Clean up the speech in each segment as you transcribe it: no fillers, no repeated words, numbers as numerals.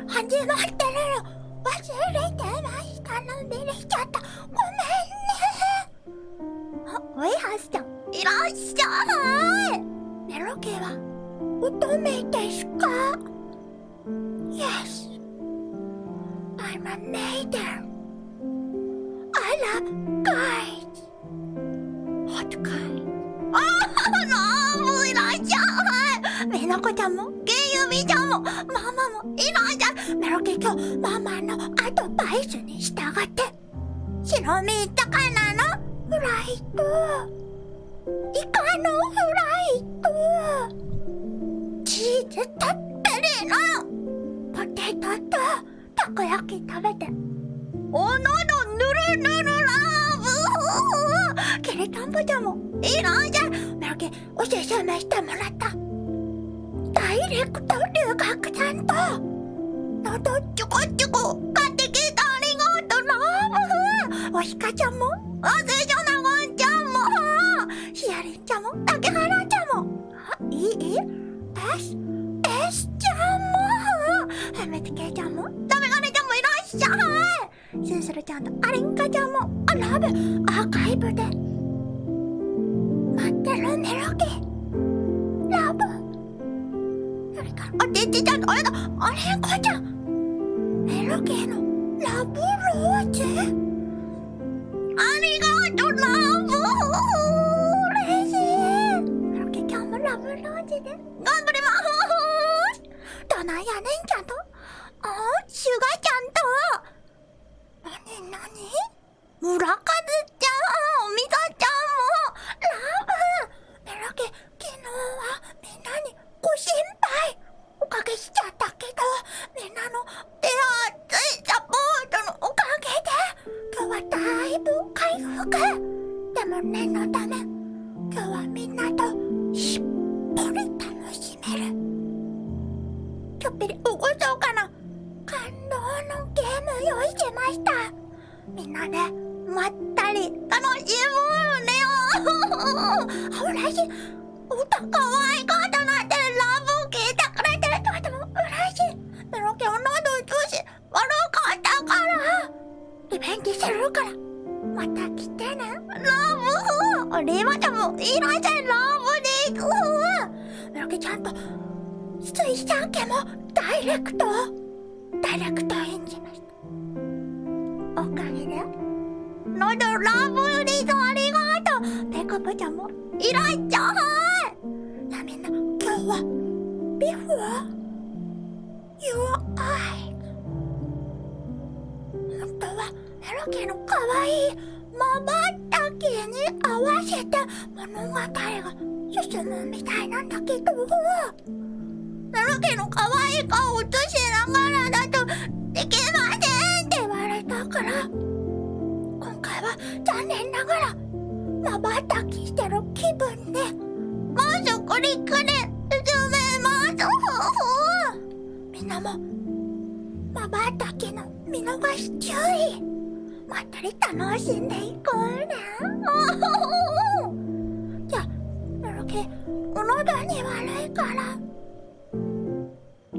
始まってるよ。忘れてましたのびれしちゃった。ごめんね。あ、おいはすちゃん、いらっしゃい。メロケは乙女ですか？ Yes, I'm a maiden. I love guys. Hot guys. あー、ラブいらっしゃい。メロコちゃんもゲユミちゃんもママもいらっしゃい。メロケ今日ママのアドバイスに従って白身魚のフライとイカのフライとチーズたっぷりのポテトとたこ焼き食べておのどぬるぬるラブ。ケレタンポちゃんもいらっしゃい。メロケおすすめしてもらったダイレクト留学さんとのどちょこちょこ買ってきたありがとうラブ。おひかちゃんもおすしょなごんちゃんもひやりんちゃんも竹原ちゃんもエスちゃんもはめつけちゃんもダメガネちゃんもいらっしゃい。スースルちゃんとアリンカちゃんもラブアーカイブで待ってるメロケラブ。それからデッチちゃんとあれだアリンカちゃんメロケのラブローズありがとうラブ。嬉しい。メロケ今日もラブローズで頑張ります。どないやねんちゃんとシュガちゃんとなに村和ちゃんみさちゃんもラブ。メロケ昨日はみんなにご心配おかけしちゃったけどみんなの手厚いサポートのおかげで今日はだいぶ回復。でも念のため今日はみんなとしっぽり楽しめるちょっぴりおごそかな感動のゲーム用意しました。みんなでまったり楽しむねよ。ほらし歌かわいかったなってラブ聞いてくれてるとても嬉しい。メロケを喉調子悪かったからリベンジするからまた来てねラブ。リマちゃんもいらっしゃいラブです。メロケちゃんと水産家もダイレクト演じました。おかげでのどラブです。ありがとう。ペコプちゃんもいらっしゃい。じゃあみんな今日は Before Your Eyes 本当はメロケのかわいいまばたきに合わせて物語が進むみたいなんだけどメロケのかわいい顔を映しながらだとできませんって言われたから今回は残念ながらまばたきしてる気分でマウスクリックで進めます。みんなもまばたきの見逃し注意まったり楽しんでいこうね。じゃあメロケお喉に悪いから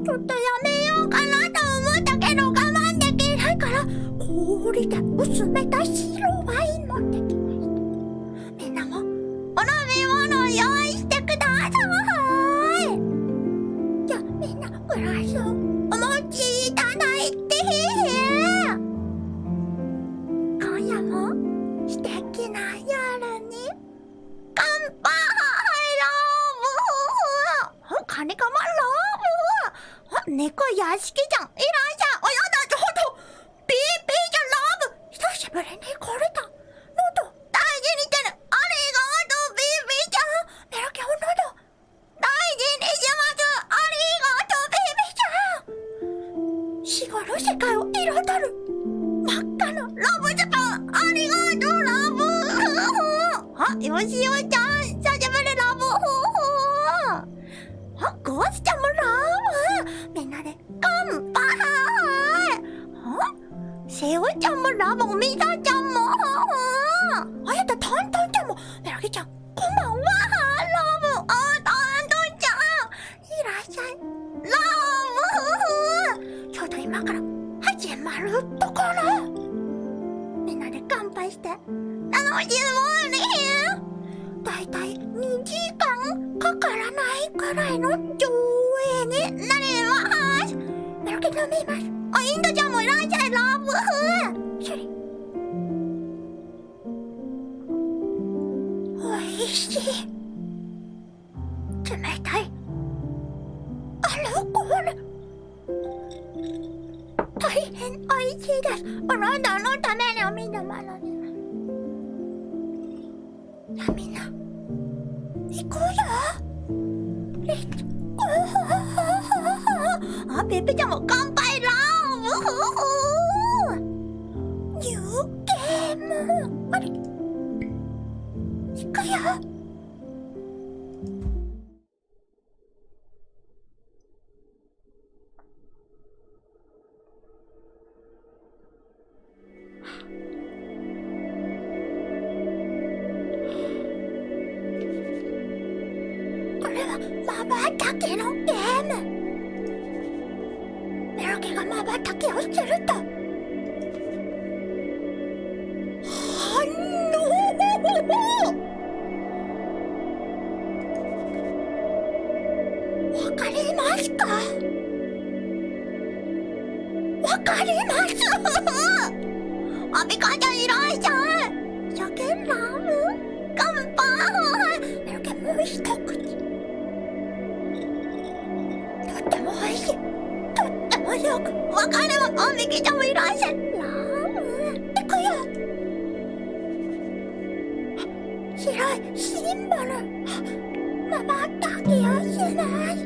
ちょっとやめようかなと思ったけど我慢できないから氷で薄めた白ワイン持ってきました。みんなもお飲み物を用意してください。じゃあみんなグラスをお持ちいただいて今夜も素敵な夜に乾杯ラブ。カニカマラブ。猫屋敷ちゃんいらっしゃい。おやだちょっとピーピーちゃんラブ久しぶりに来れた。喉大事にしてね。ありがとうピーピーちゃん。メロケお喉大事にします。ありがとうピーピーちゃん。死後の世界を彩る真っ赤なラブスプーンありがとうラブ。よしよちゃん久しぶりラブ。ゴースちゃんもラブ。みんなで乾杯。セオちゃんもラブ。ミサちゃんもあやたタンタンちゃんもメロケちゃんこんばんはラブ。タンタンちゃんいらっしゃいラブ。ちょっと今から始まるところ。みんなで乾杯して楽しもうね。だいたい2時間かからないくらいの上映になります。メロケ飲みます。あ、インドちゃんもいらっしゃい。ラブシュリ。おいしい。冷たいアルコール。大変おいしいです。あなたのためにお水も飲みます。さあみんな行こうよ。レッツゴー。あ、ペペちゃんも乾杯。ラブニューゲーム。あれ行くよ。瞬きのゲーム。メロケが瞬きをすると反応。わかりますか？わかります。アビカちゃんいらっしゃい。酒ラム乾杯。メロケもう一口。とってもおいしい。とってもよくわかるわ。アビキちゃんもいらっしゃい。ラム行くよ。白いシンボル。瞬きをします。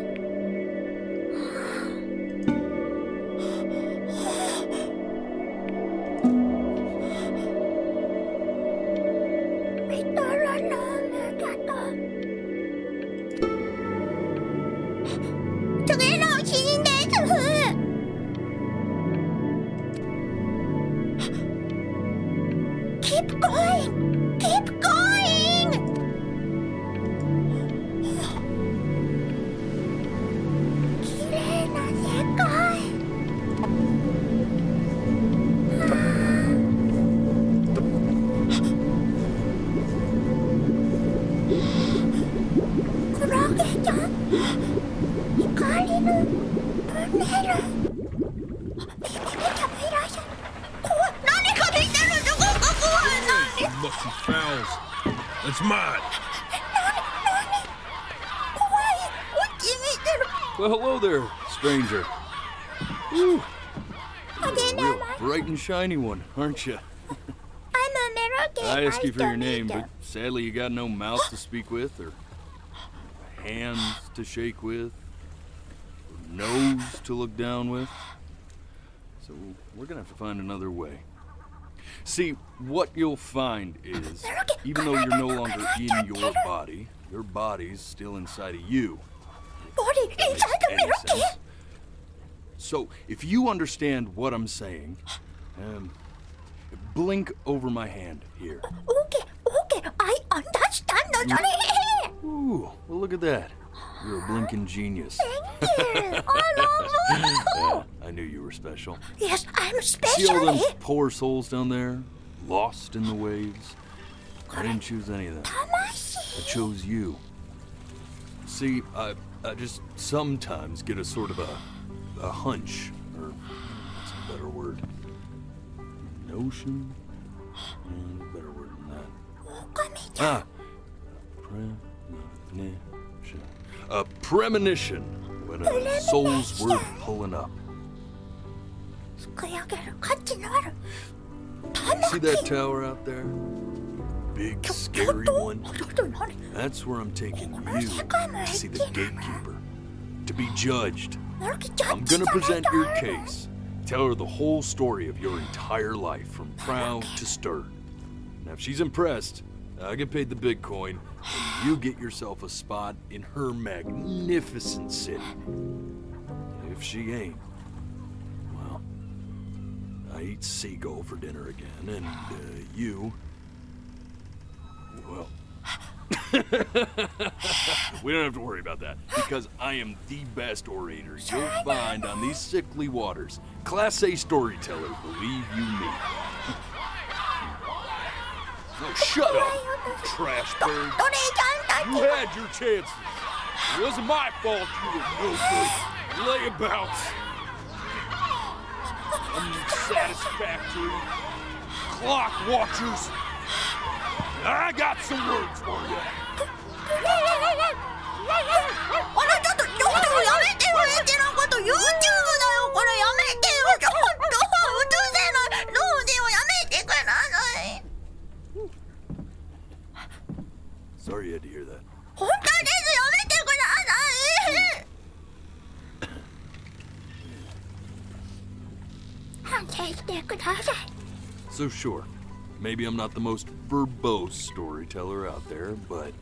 Keep going! Keep going! 綺麗な世界。クラゲちゃん、光のトンネル。ピピピちゃんもいらっしゃい。怖い。何かできてる。Lucky fowls. That's mine. Well, hello there, stranger. Whew. A real bright and shiny one, aren't you? I asked you for your name, but sadly you got no mouth to speak with, or hands to shake with, or nose to look down with. So we're gonna have to find another way. See, what you'll find is, even though you're no longer in your body's still inside of you. Body inside the Miruki? So, if you understand what I'm saying, blink over my hand here. Okay, I understand. Ooh, well look at that. You're a blinking genius. Thank you. I love you. Yeah, I knew you were special. Yes, I'm special. See all them poor souls down there, lost in the waves? I didn't choose any of them. I chose you. See, I just sometimes get a sort of a hunch, or what's a better word? Notion? A better word than that. Premonition. A premonition when a soul's worth pulling up. See that tower out there? Big, scary one? That's where I'm taking you to see the gatekeeper, to be judged. I'm gonna present your case, tell her the whole story of your entire life, from proud to stern. Now, if she's impressed, I get paid the big coin, and you get yourself a spot in her magnificent city. If she ain't, well, I eat seagull for dinner again, and you, well, We don't have to worry about that, because I am the best orator you'll find on these sickly waters. Class A storyteller, believe you me. Oh, shut up, trash bird. You had your chances. It wasn't my fault you were no good. Layabouts. Unsatisfactory. Clock watchers. I got some words for you. あれちょっとやめてよ、エッチなこと YouTube だよ、これやめてよ、ちょっと映せない、どうでよ、やめてください。 Sorry you had to hear that. 本当です、やめてください。反省してください。 So sure, maybe I'm not the most verbose storyteller out there, but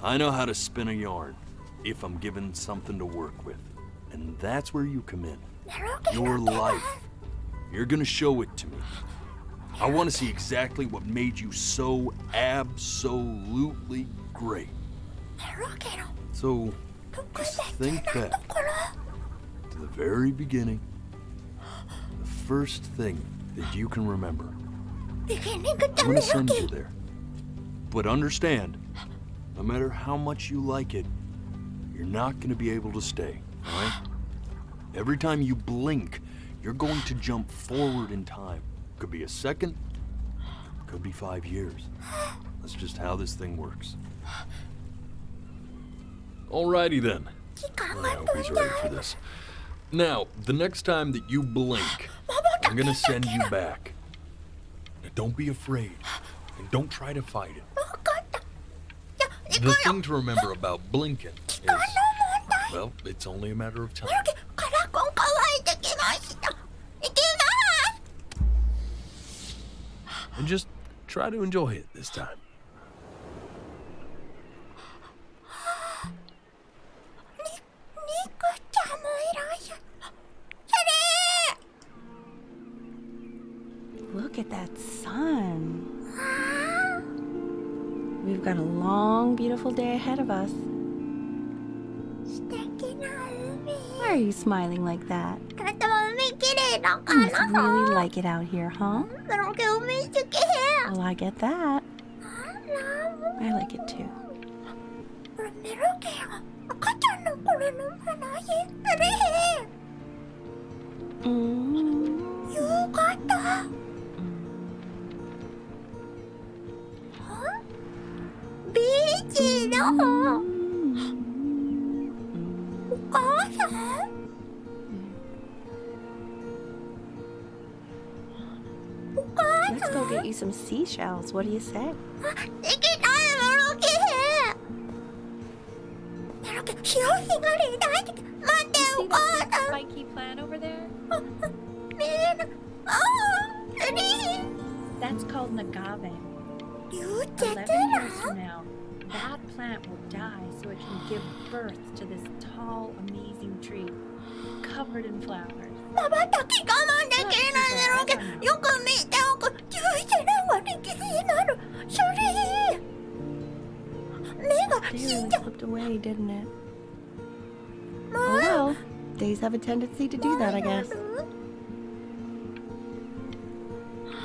I know how to spin a yarn if I'm given something to work with. And that's where you come in. Your life. You're gonna show it to me. I want to see exactly what made you so absolutely great. So, just think back to the very beginning. The first thing that you can remember. I'm gonna send you there. But understand, no matter how much you like it, you're not gonna be able to stay, alright? Every time you blink, you're going to jump forward in time. Could be a second, could be 5 years. That's just how this thing works. Alrighty then. I hope he's ready for this. Now, the next time that you blink, I'm gonna send you back. Now, don't be afraid, and don't try to fight it. The thing to remember about blinking is, well, it's only a matter of time. And just try to enjoy it this time. Look at that sun. We've got a long, beautiful day ahead of us. Why are you smiling like that? You must really like it out here, huh? Well, I get that. I like it too. Let's go get you some seashells. What do you say? See that spiky plant over there? That's called an agave. 11 years from now, that plant will die so it can give birth to this tall, amazing tree, covered in flowers. They really slipped away, didn't it? Oh well, days have a tendency to do that, I guess.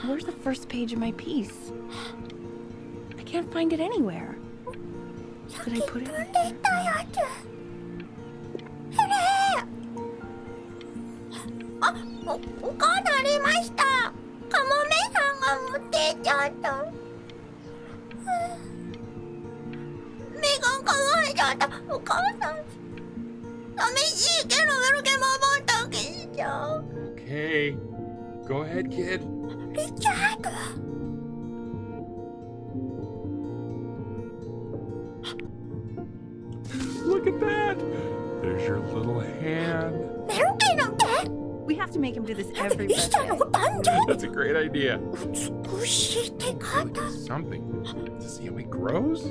Where's the first page of my piece? I can't find it anywhere. Did I put it? Okay, go ahead, kid. Look at that! There's your little hand. We have to make him do this every birthday. That's a great idea. Something to see how he grows.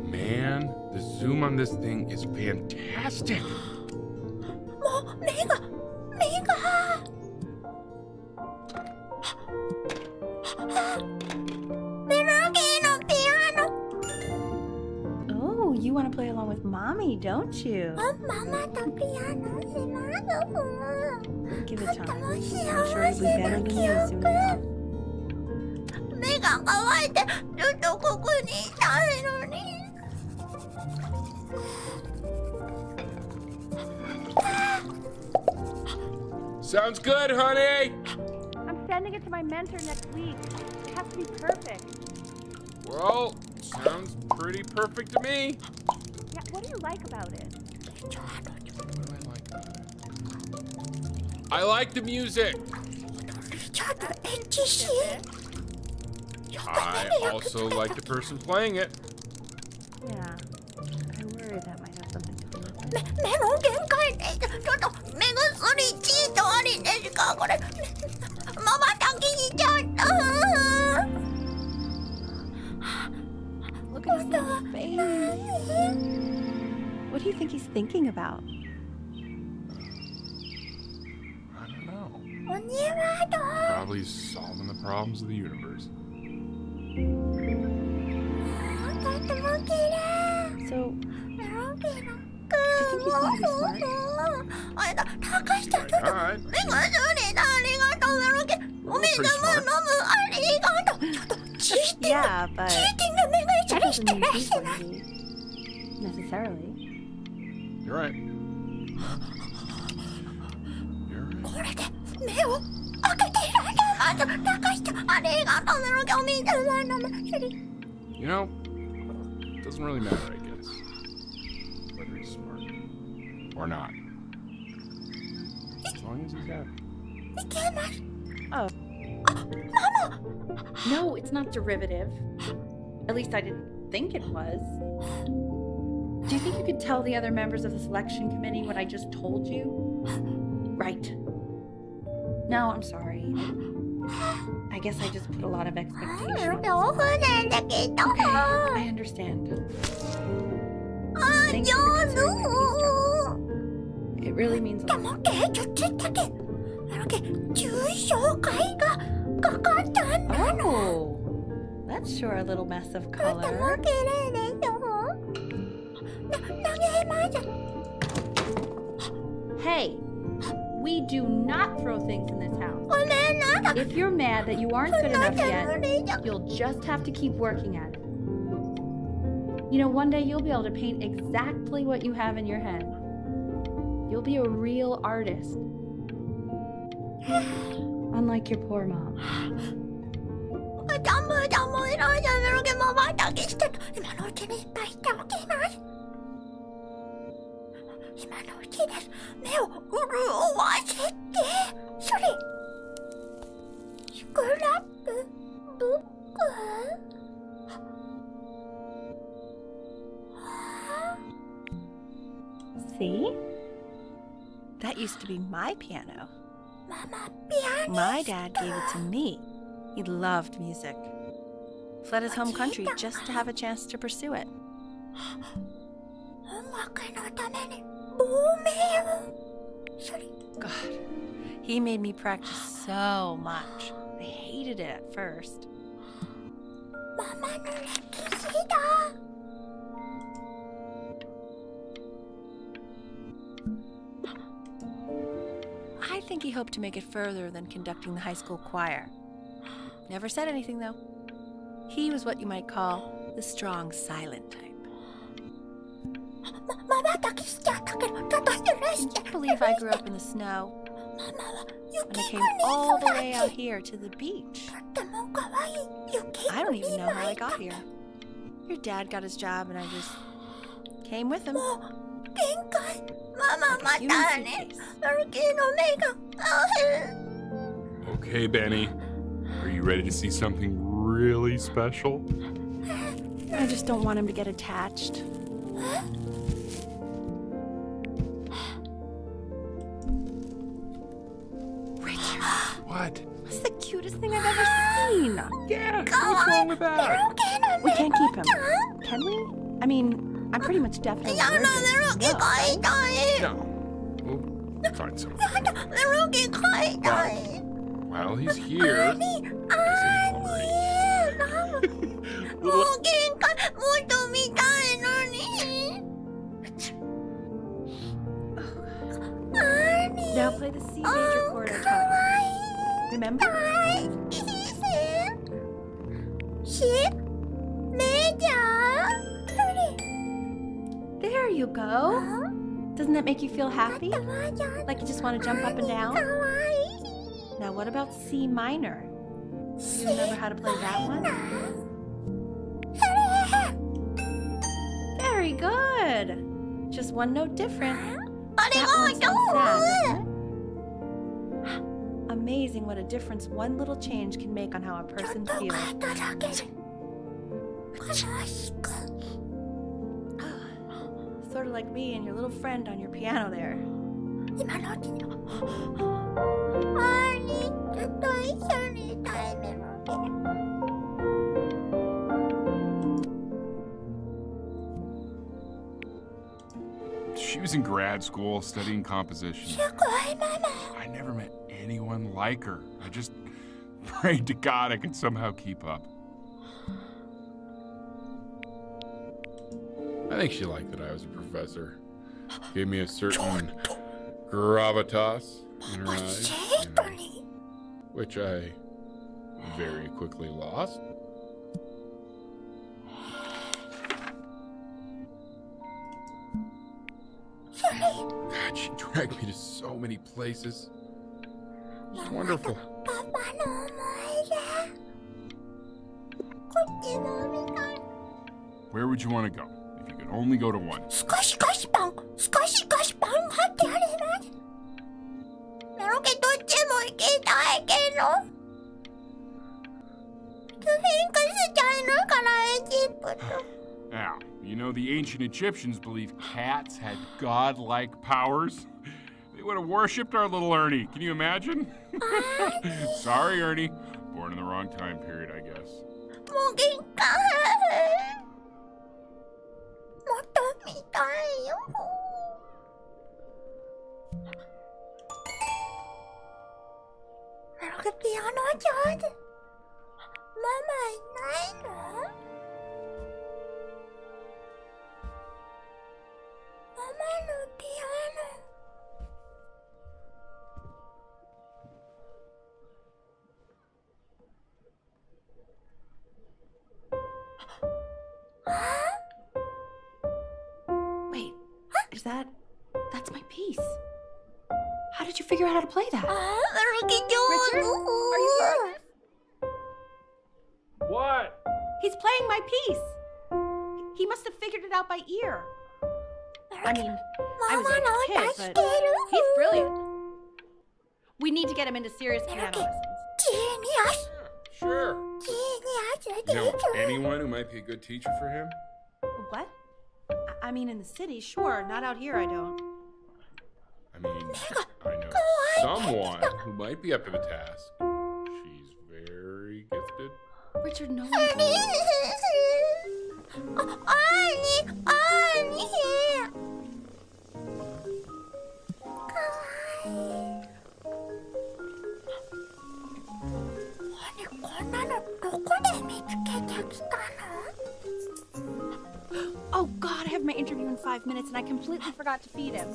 Man, the zoom on this thing is fantastic. want to play along with Mommy, don't you? Mama, the piano is Give it time. I'm sure it'll be better than you soon enough. 目が乾いてずっとここにいたいのに。Sounds good, honey. I'm sending it to my mentor next week. It has to be perfect. Well, sounds pretty perfect to me. Yeah, what do you like about it? What do I like about it? I like the music. I also like the person playing it. Yeah, I worry that might have something to do with it. 目の限界です。ちょっと目薬チートありですかこれ。まばたきしちゃった。Look at his little face. What do you think he's thinking about? I don't know. お庭どう？ Probably solving the problems of the universe. とっても綺麗。 So, メロケロ。 do you think he's going to be smart? あれだ、高橋ちゃん、ちょっと。 Alright. 目がそれだ、ありがとう、メロケ。お水も飲む、ありがとう。ちょっと、チーティング。 Yeah, but チーティング目が一緒 that にし doesn't て mean らっ he's しゃ going ない to be. Necessarily. You're right. You're right. これで目を開けていられます。高橋ちゃん、ありがとう、メロケ。お水も飲む。You know, it doesn't really matter, I guess. Whether he's smart or not. As long as he's happy. いけます。 Oh. No, it's not derivative. At least I didn't think it was. Do you think you could tell the other members of the selection committee what I just told you? Right. No, I'm sorry. I guess I just put a lot of メ expectations. ロケオフなんだけど。 Okay, I understand. あ、 Thank 上 you for 手。 considering my piece, It really means a で lot. もちょっとだけ。メロケ、抽象絵がかかったんだの。 Oh, that's sure a little mess of とても color. 綺麗でしょ。投げます。 Hey, we do not throw things in this house. ごめんなさい。 If you're mad that you aren't good な enough んで yet, 無理じゃ。 you'll just have to keep working at it. You know, one day you'll be able to paint exactly what you have in your head. You'll be a real artist. Unlike your poor mom. ジャムジャムいらんじゃメロケまばたきしてた。今のうちにいっぱいしておきます。今のうちです。目を潤わせて。それ。スクラップブック。 See? That used to be my piano. ママピアニスト。 My dad gave it to me. He loved music. Fled his home country just to have a chance to pursue it. 音楽のために亡命を。それ。 God, he made me practice so much. I hated it at first. ママの歴史だ。 I think he hoped to make it further than conducting the high school choir. Never said anything, though. He was what you might call the strong, silent type. まばたきしちゃったけど、ちょっと失礼し Can て。 you believe I grew up in the snow ママは and I 雪 came 国 all the 育 way out ち。 here to the beach? とっても可愛い雪 I don't 国 even know how I の got here. Your dad got his job and I just came with him. もう限界。ママ Like ま a human たね。 suitcase. マルキーの目が。Okay, Benny. Are you ready to see something really special? I just don't want him to get attached. Richard, What? that's the cutest thing I've ever seen. Yeah, what's wrong with that? We can't keep him, can we? I mean, I'm pretty much definitely やだ、メ allergic. ロキ飼いたい。 No. We'll find someone. やだ、メロキ飼いたい。 While he's here, as in Marty. もう限界。もっと見たいのに。major chord I taught you. Remember? C major. There you go. Doesn't that make you feel happy? Like you just want to jump up and down? Now what about C minor? Do you remember how to play that one? Very good. Just one note different. That one's so sad, isn't it? Amazing what a difference one little change can make on how a person feels. Sort of like me and your little friend on your piano there. She was in grad school studying composition. I never met anyone like her. I just prayed to God I could somehow keep up. I think she liked that I was a professor. Gave me a certain gravitas in her eyes, which I very quickly lost. God, she dragged me to so many places. It was wonderful. Where would you want to go if you could only go to one? Now, you know the ancient Egyptians believed cats had godlike powers. They would have worshipped our little Ernie. Can you imagine? Sorry, Ernie. Born in the wrong time period, I guess. Wait, that's my piece. How did you figure out how to play that? Richard, are you hearing this? What? He's playing my piece. He must have figured it out by ear. I mean, I was like a kid, but he's brilliant. We need to get him into serious piano lessons. Sure. You know anyone who might be a good teacher for him? What? I mean, in the city, sure. Not out here, I don't. I mean, I know someone who might be up to the task. She's very gifted. Richard, no one told me. Oh God, I have my interview in 5 minutes and I completely forgot to feed him.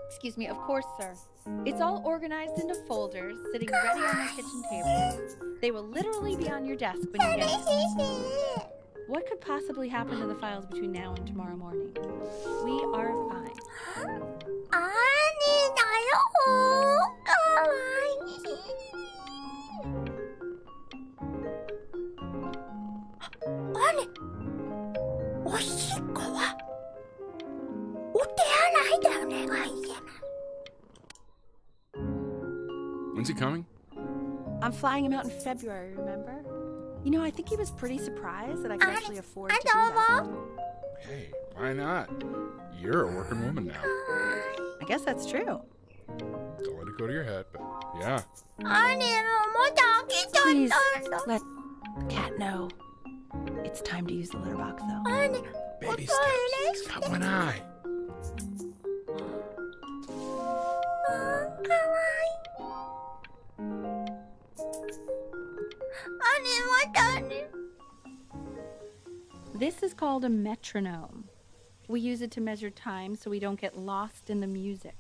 Excuse me, of course, sir. It's all organized into folders, sitting ready on my kitchen table. They will literally be on your desk when you get it. What could possibly happen to the files between now and tomorrow morning? We are fine. When's he coming? I'm flying him out in February, remember? You know, I think he was pretty surprised that I could actually afford to do that. Hey, why not? You're a working woman now. I guess that's true. Don't let it go to your head, but yeah. Please let the cat know. It's time to use the litter box, though. Baby steps. He's got one eye. This is called a metronome. We use it to measure time so we don't get lost in the music.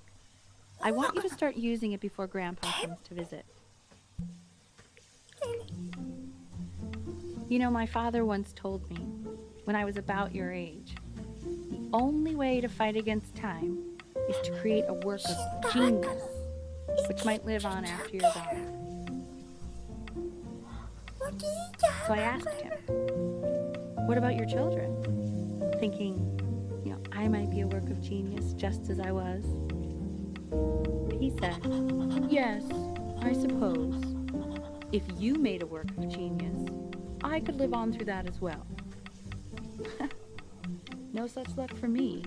I want you to start using it before Grandpa comes to visit. You know, my father once told me, when I was about your age, the only way to fight against time is to create a work of genius, which might live on after you're gone. So I asked him, what about your children? Thinking, you know, I might be a work of genius just as I was. He said, yes, I suppose. If you made a work of genius, I could live on through that as well. No such luck for me.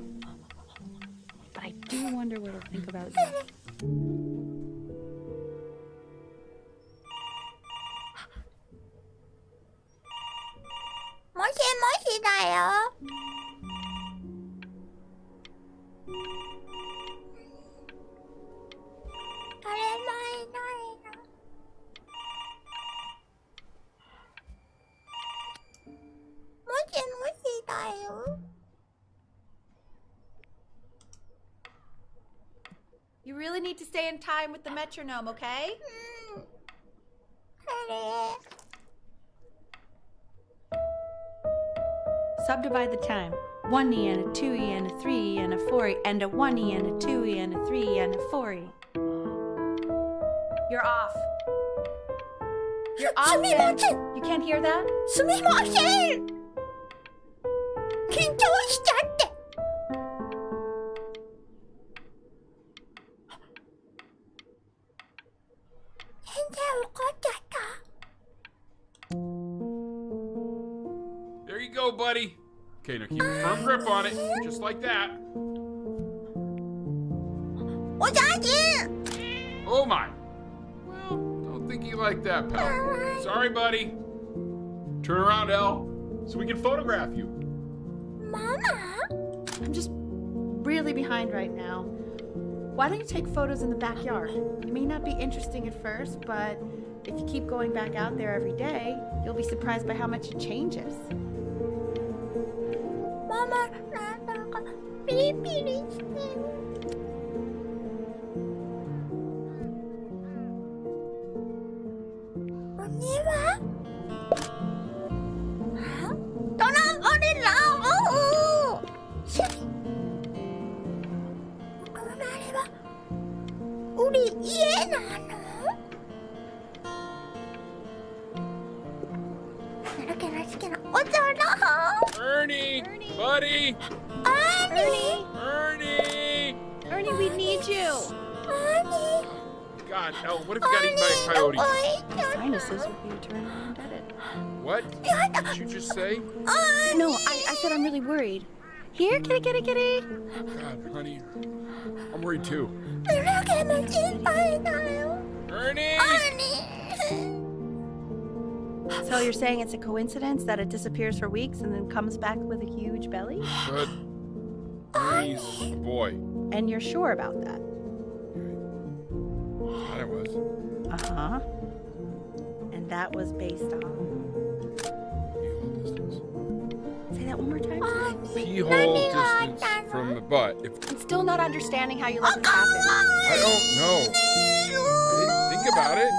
But I do wonder what he'll think about you. You really need to stay in time with the metronome, okay? Subdivide the time. 1E and a 2E and a 3E and a 4E and a 1E and a 2E and a 3E and a 4E. You're off. You're off, Ben. You can't hear that? すみません。緊張しちゃって。全然怒っちゃった。There you go, buddy. Okay, now keep a firm grip on it, just like that. お写真。 Oh my. Well, don't think you like that, pal. Sorry, buddy. Turn around, Elle, so we can photograph you. Mama? I'm just really behind right now. Why don't you take photos in the backyard? It may not be interesting at first, but if you keep going back out there every day, you'll be surprised by how much it changes. ママ、なんだかピリピリしてる。鬼は？トランポリンラブ！シャリ。このあれは売り家なの？なるけなしけなおちょろ。Ernie, buddy. Ernie, we need you. God, Elle, what if you got eaten by a coyote? Sinuses would be eternally indebted. What? Did you just say? No, I said I'm really worried. Here, kitty, kitty, kitty. God, honey, I'm worried too. Ernie! So you're saying it's a coincidence that it disappears for weeks and then comes back with a huge belly? But Ernie's a boy. And you're sure about that? Thought I was. Uh-huh. And that was based on... Pee-hole distance. Say that one more time. Pee-hole distance from the butt. If I'm still not understanding how you let this happen. I don't know. I didn't think about it.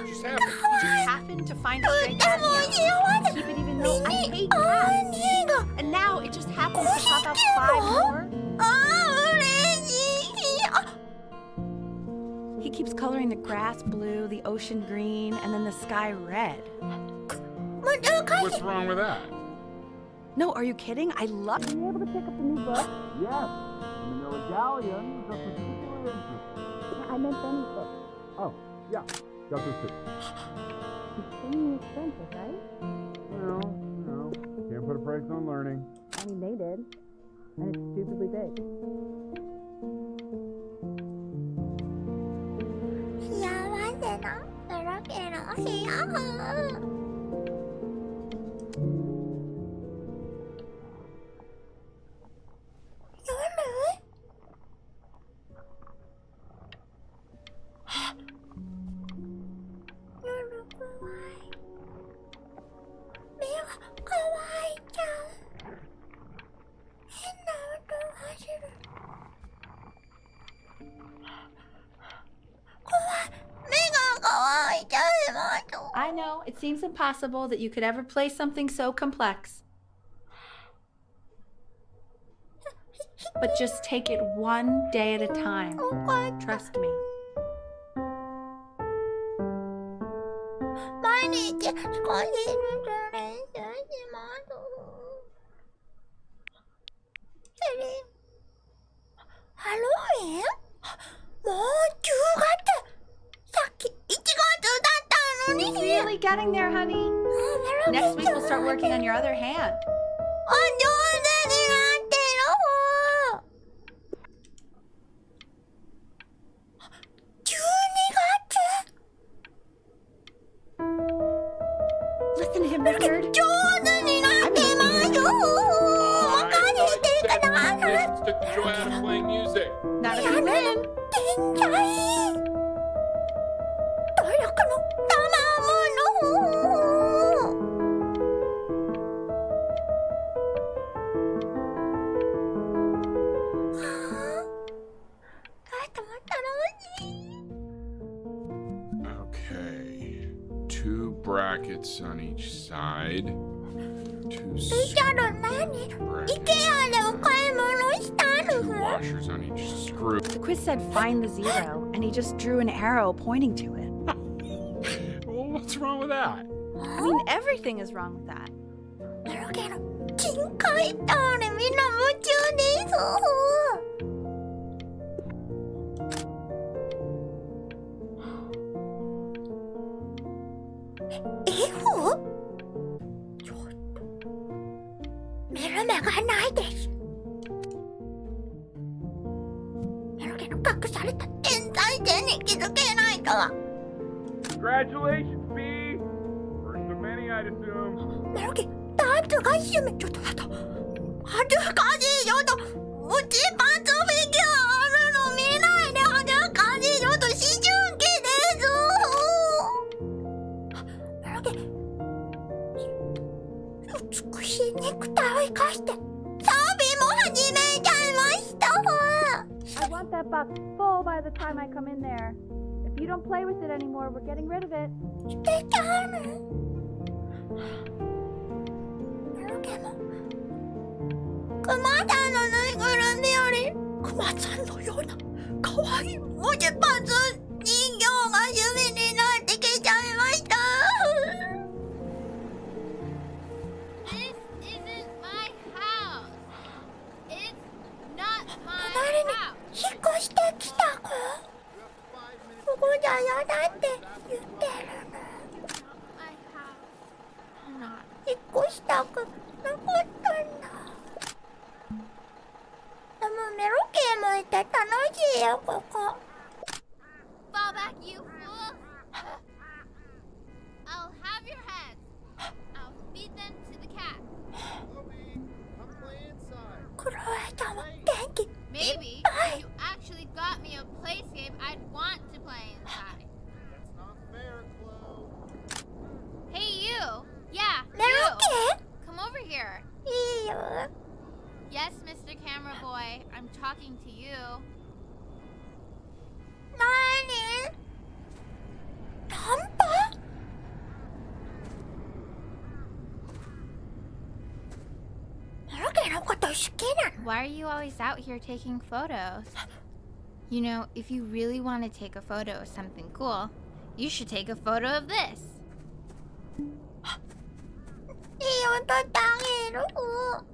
It just happened. You happened to find a stray cat and keep it even though I hate cats. And now it just happens to pop out 5 more. He keeps coloring the grass blue, the ocean green, and then the sky red. What's wrong with that? No, are you kidding? I love being able to pick up the new book. Yes, and the medallion is of particular interest. I meant anything. Oh, yeah, got this too. It's extremely expensive, right? Well, can't put a price on learning. I mean, they did. And it's stupidly big. 部屋。I know, it seems impossible that you could ever play something so complex. But just take it one day at a time. Trust me. 毎日少しずつ練習します。ハロウィン？もう10月。さっき1月だったのに。Really getting there, honey. Next week we'll start working on your other hand. 上手になってる。12月Listen to him, Richard. 上手になってます。任せてください。 Took the joy out of playing music. Not if you win. 天才。努力の賜物。Okay. 2 brackets on each side. 2 じゃあ何？イケアでお買い物したの？ washers on each screw. The quiz said find the zero, and he just drew an arrow pointing to it. Well, what's wrong with that? I mean, everything is wrong with that. だけど深海ってあれみんな夢中です。F？ ちょっと見る目がないです。見るけど隠された天才点に気づけないとは。 Congratulations, B! First of many, I'd assume. 見るけダーツが趣味。ちょっとやだ。恥ずかしい。ちょっとうちパンツフィギュアあるの見ないで。恥ずかしい。ちょっと思春期です。見るけ美しいネクタイを生かしてサーフィンも始めちゃいました。 I want that box full by the time I come in there. If you don't play with it anymore, we're getting rid of it. 捨てちゃうの？見るけもクマさんのぬいぐるみよりクマさんのような可愛い文字パズ人形が趣味になってきちゃいました。 This isn't my house. It's not my 隣に house. 引っ越してきた子。ここじゃ嫌だって言ってるの。 My house. Not. 引っ越したくなかったんだ。でもメロケーもいて楽しいよここ。 Fall back, you fool. I'll have your heads. I'll feed them to the cat.クロエちゃんは元気。 Maybe if you actually got me a playscape, I'd want to play inside. That's not fair, Chloe. Hey, you. Yeah, メロ you. ケ Come over here. ーいいよ。 Yes, Mr. Camera Boy. I'm talking to you. なに？ナンパ？メロケのこと好きなの？ Why are you always out here taking photos? You know, if you really want to take a photo of something cool, you should take a photo of this. いい音ってあげる。どう？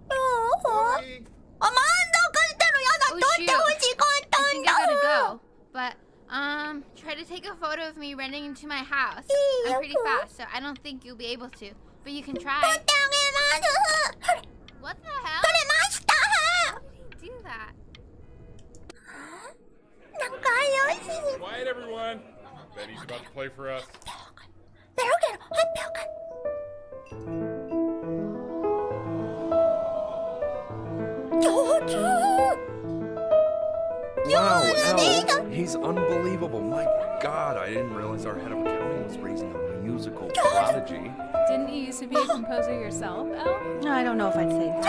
Chloe! あ、満足してる。やだ。 Oh, 撮ってほしかったん I think だ。 I gotta go. But, try to take a photo of me running into my house. I'm pretty fast, so I don't think you'll be able to. But you can 撮 try. ってあげます。 What the hell? 撮れました。 How did you do that? 仲良し。 Quiet, everyone. Betty's about to play for us. Wow, Elle, he's unbelievable. My God, I didn't realize our head of accounting was raising a musical prodigy. Didn't you used to be a composer yourself, Elle? I don't know if I'd say that.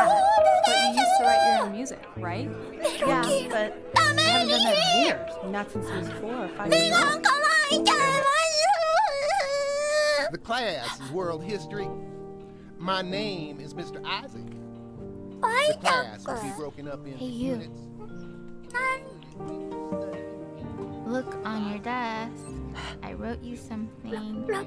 But you used to write your own music, right? Yeah, but I haven't done that in years. Not since I was 4 or 5 years old. The class is world history. My name is Mr. Isaac. The class will be broken up into Hey, you. units. Look on your desk. I wrote you something. How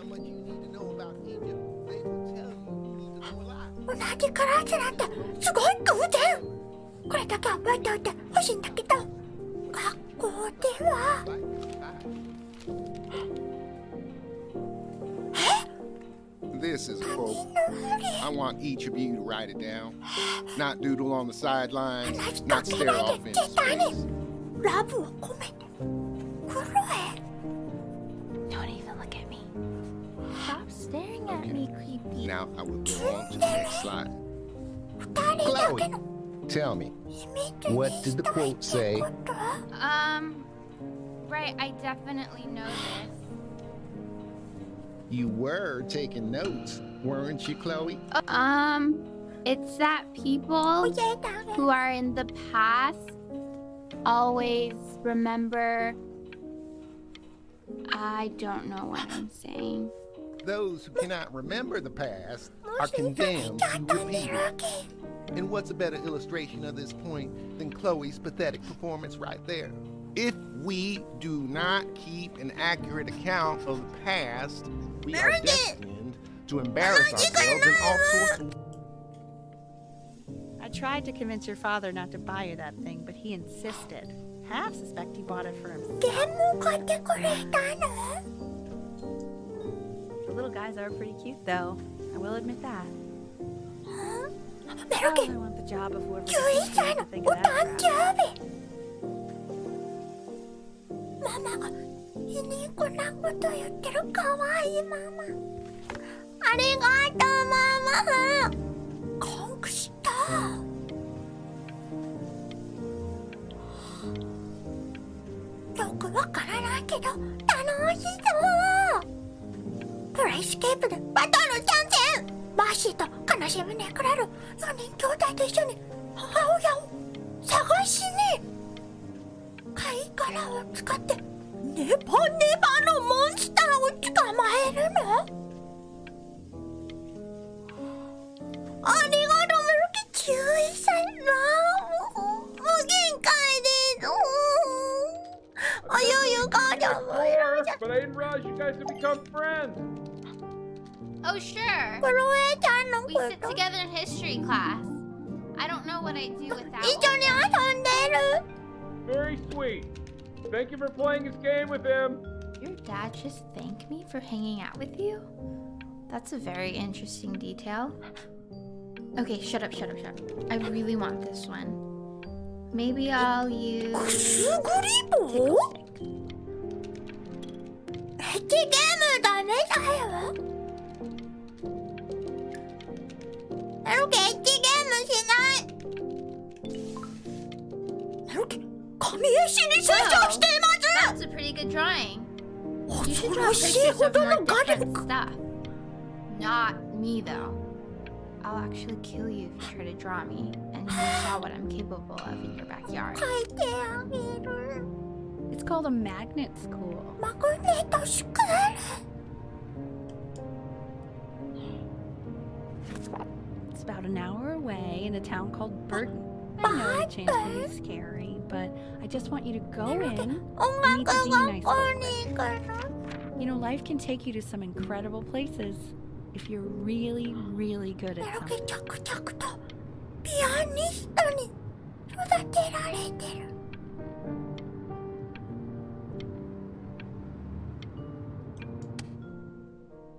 much you need to know about Egypt? They will tell you to know a lot. 同じクラスなんてすごい偶然。これだけ覚えておいてほしいんだけど、学校ではThis is a quote. I want each of you to write it down. Not doodle on the sidelines, 話し not かけ stare ない off で into 絶対 space. にラブを込めて。クロエ。 Don't even look at me. Stop staring at me, creepy. Now I will go on to the next slide. 二人だけの Tell me, 秘密 what に did し the とい quote て say? こと？ Right, I definitely know this. You were taking notes, weren't you, Chloe? It's that people 教えてあげる。 who are in the past always remember. I don't know what I'm saying. Those who cannot remember the past も are し一緒に condemned ちゃん to と見 repeat る it. 気。 And what's a better illustration of this point than Chloe's pathetic performance right there? If we do not keep an accurate account of the past, we are destined to embarrass ourselves in all sorts of I tried to convince your father not to buy you that thing, but he insisted. Half suspect he bought it for himself. ゲームを買ってくれたの？ The little guys are pretty cute, though. I will admit that. メロ Oh, キ I want the job of whoever 11歳の think お of 誕 that 生 crap. 日。ママが皮肉なこと言ってるかわいいママ。ありがとうママ。コンクした。よくわからないけど楽しそう。プレイスケープでバトル参戦。マーシーと悲しみにくれる4人兄弟と一緒に母親を探しに貝殻を使ってネバネバのモンスターを捕まえるの？ありがとうメルキ11歳な。無限界です。あゆゆ母ちゃんもいるじゃん。 But I didn't realize you guys had become friends. Oh, sure. クロエちゃんの We こ sit と together in history class. I don't know what I'd do without 一緒に遊んでる。 Very sweet. Thank you for playing his game with him. Your dad just thanked me for hanging out with you? That's a very interesting detail. Okay, shut up. I really want this one. Maybe I'll use くすぐり棒？ tickle stick. エッチゲームダメだよ。メルキエッチゲームしない。メルキ、神絵師に成長しています。 That's a pretty good drawing. You should 恐 draw ろしい pictures ほ of ど more の画 different 力。 stuff. Not me, though. I'll actually kill you if you try to draw me, and you saw what I'm capable of in your backyard. 描いてあげる。 It's called a magnet school. マグネットスクール。 It's about an hour away in a town called Burton. I know the change can be scary, but I just want you to go in 音 and meet 楽 the 学 dean I 校 spoke に with. 行くの？ You know, life can take you to some incredible places if you're really, really good メ at ルキ something. 着々とピアニストに育てられてる。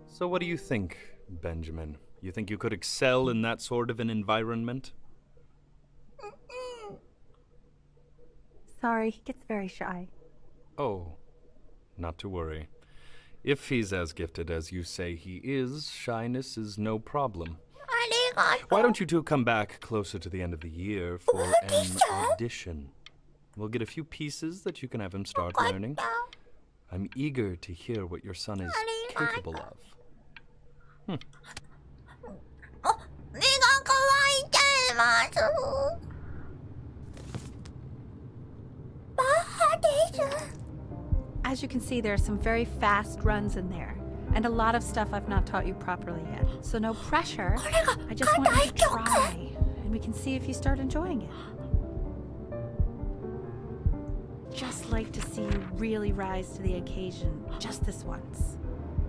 So what do you think, Benjamin? You think you could excel in that sort of an environment? Sorry, he gets very shy. Oh, not to worry. If he's as gifted as you say he is, shyness is no problem. Why don't you two come back closer to the end of the year for an audition? We'll get a few pieces that you can have him start learning. I'm eager to hear what your son is capable of. As you can see, there are some very fast runs in there, and a lot of stuff I've not taught you properly yet. So no pressure. I just want you to try, and we can see if you start enjoying it. Just like to see you really rise to the occasion, just this once.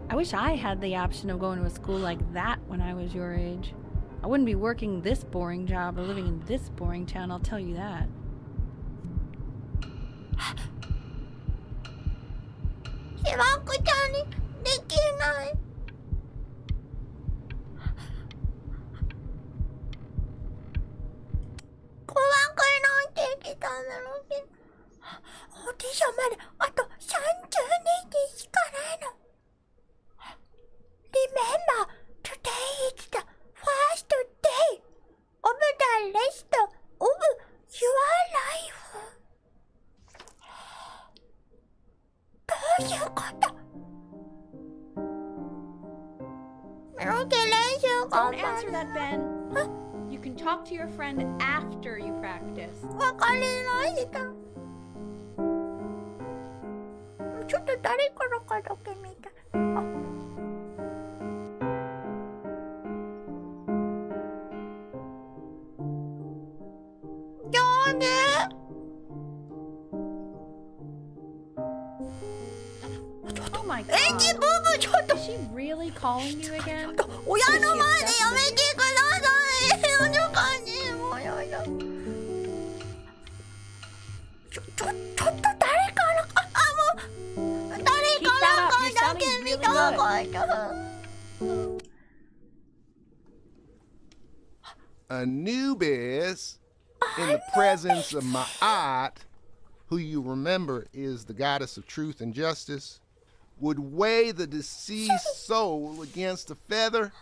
I wish I had the option of going to a school like that when I was your age. I wouldn't be working this boring job or living in this boring town, I'll tell you that. Remember, today is the first day of the rest of your life. どういうこと？ Don't answer that, Ben. You can talk to your friend after you practice. わかりました。ちょっと誰からかだけ見た。Oh my god. Is she really calling you again? 親の前でやめてください。お願いもうやだ。ちょっと誰からかもう誰からかだけ見たかった。Anubis, in the presence of Ma'at, who you remember is the goddess of truth and justice, would weigh the deceased soul against a feather,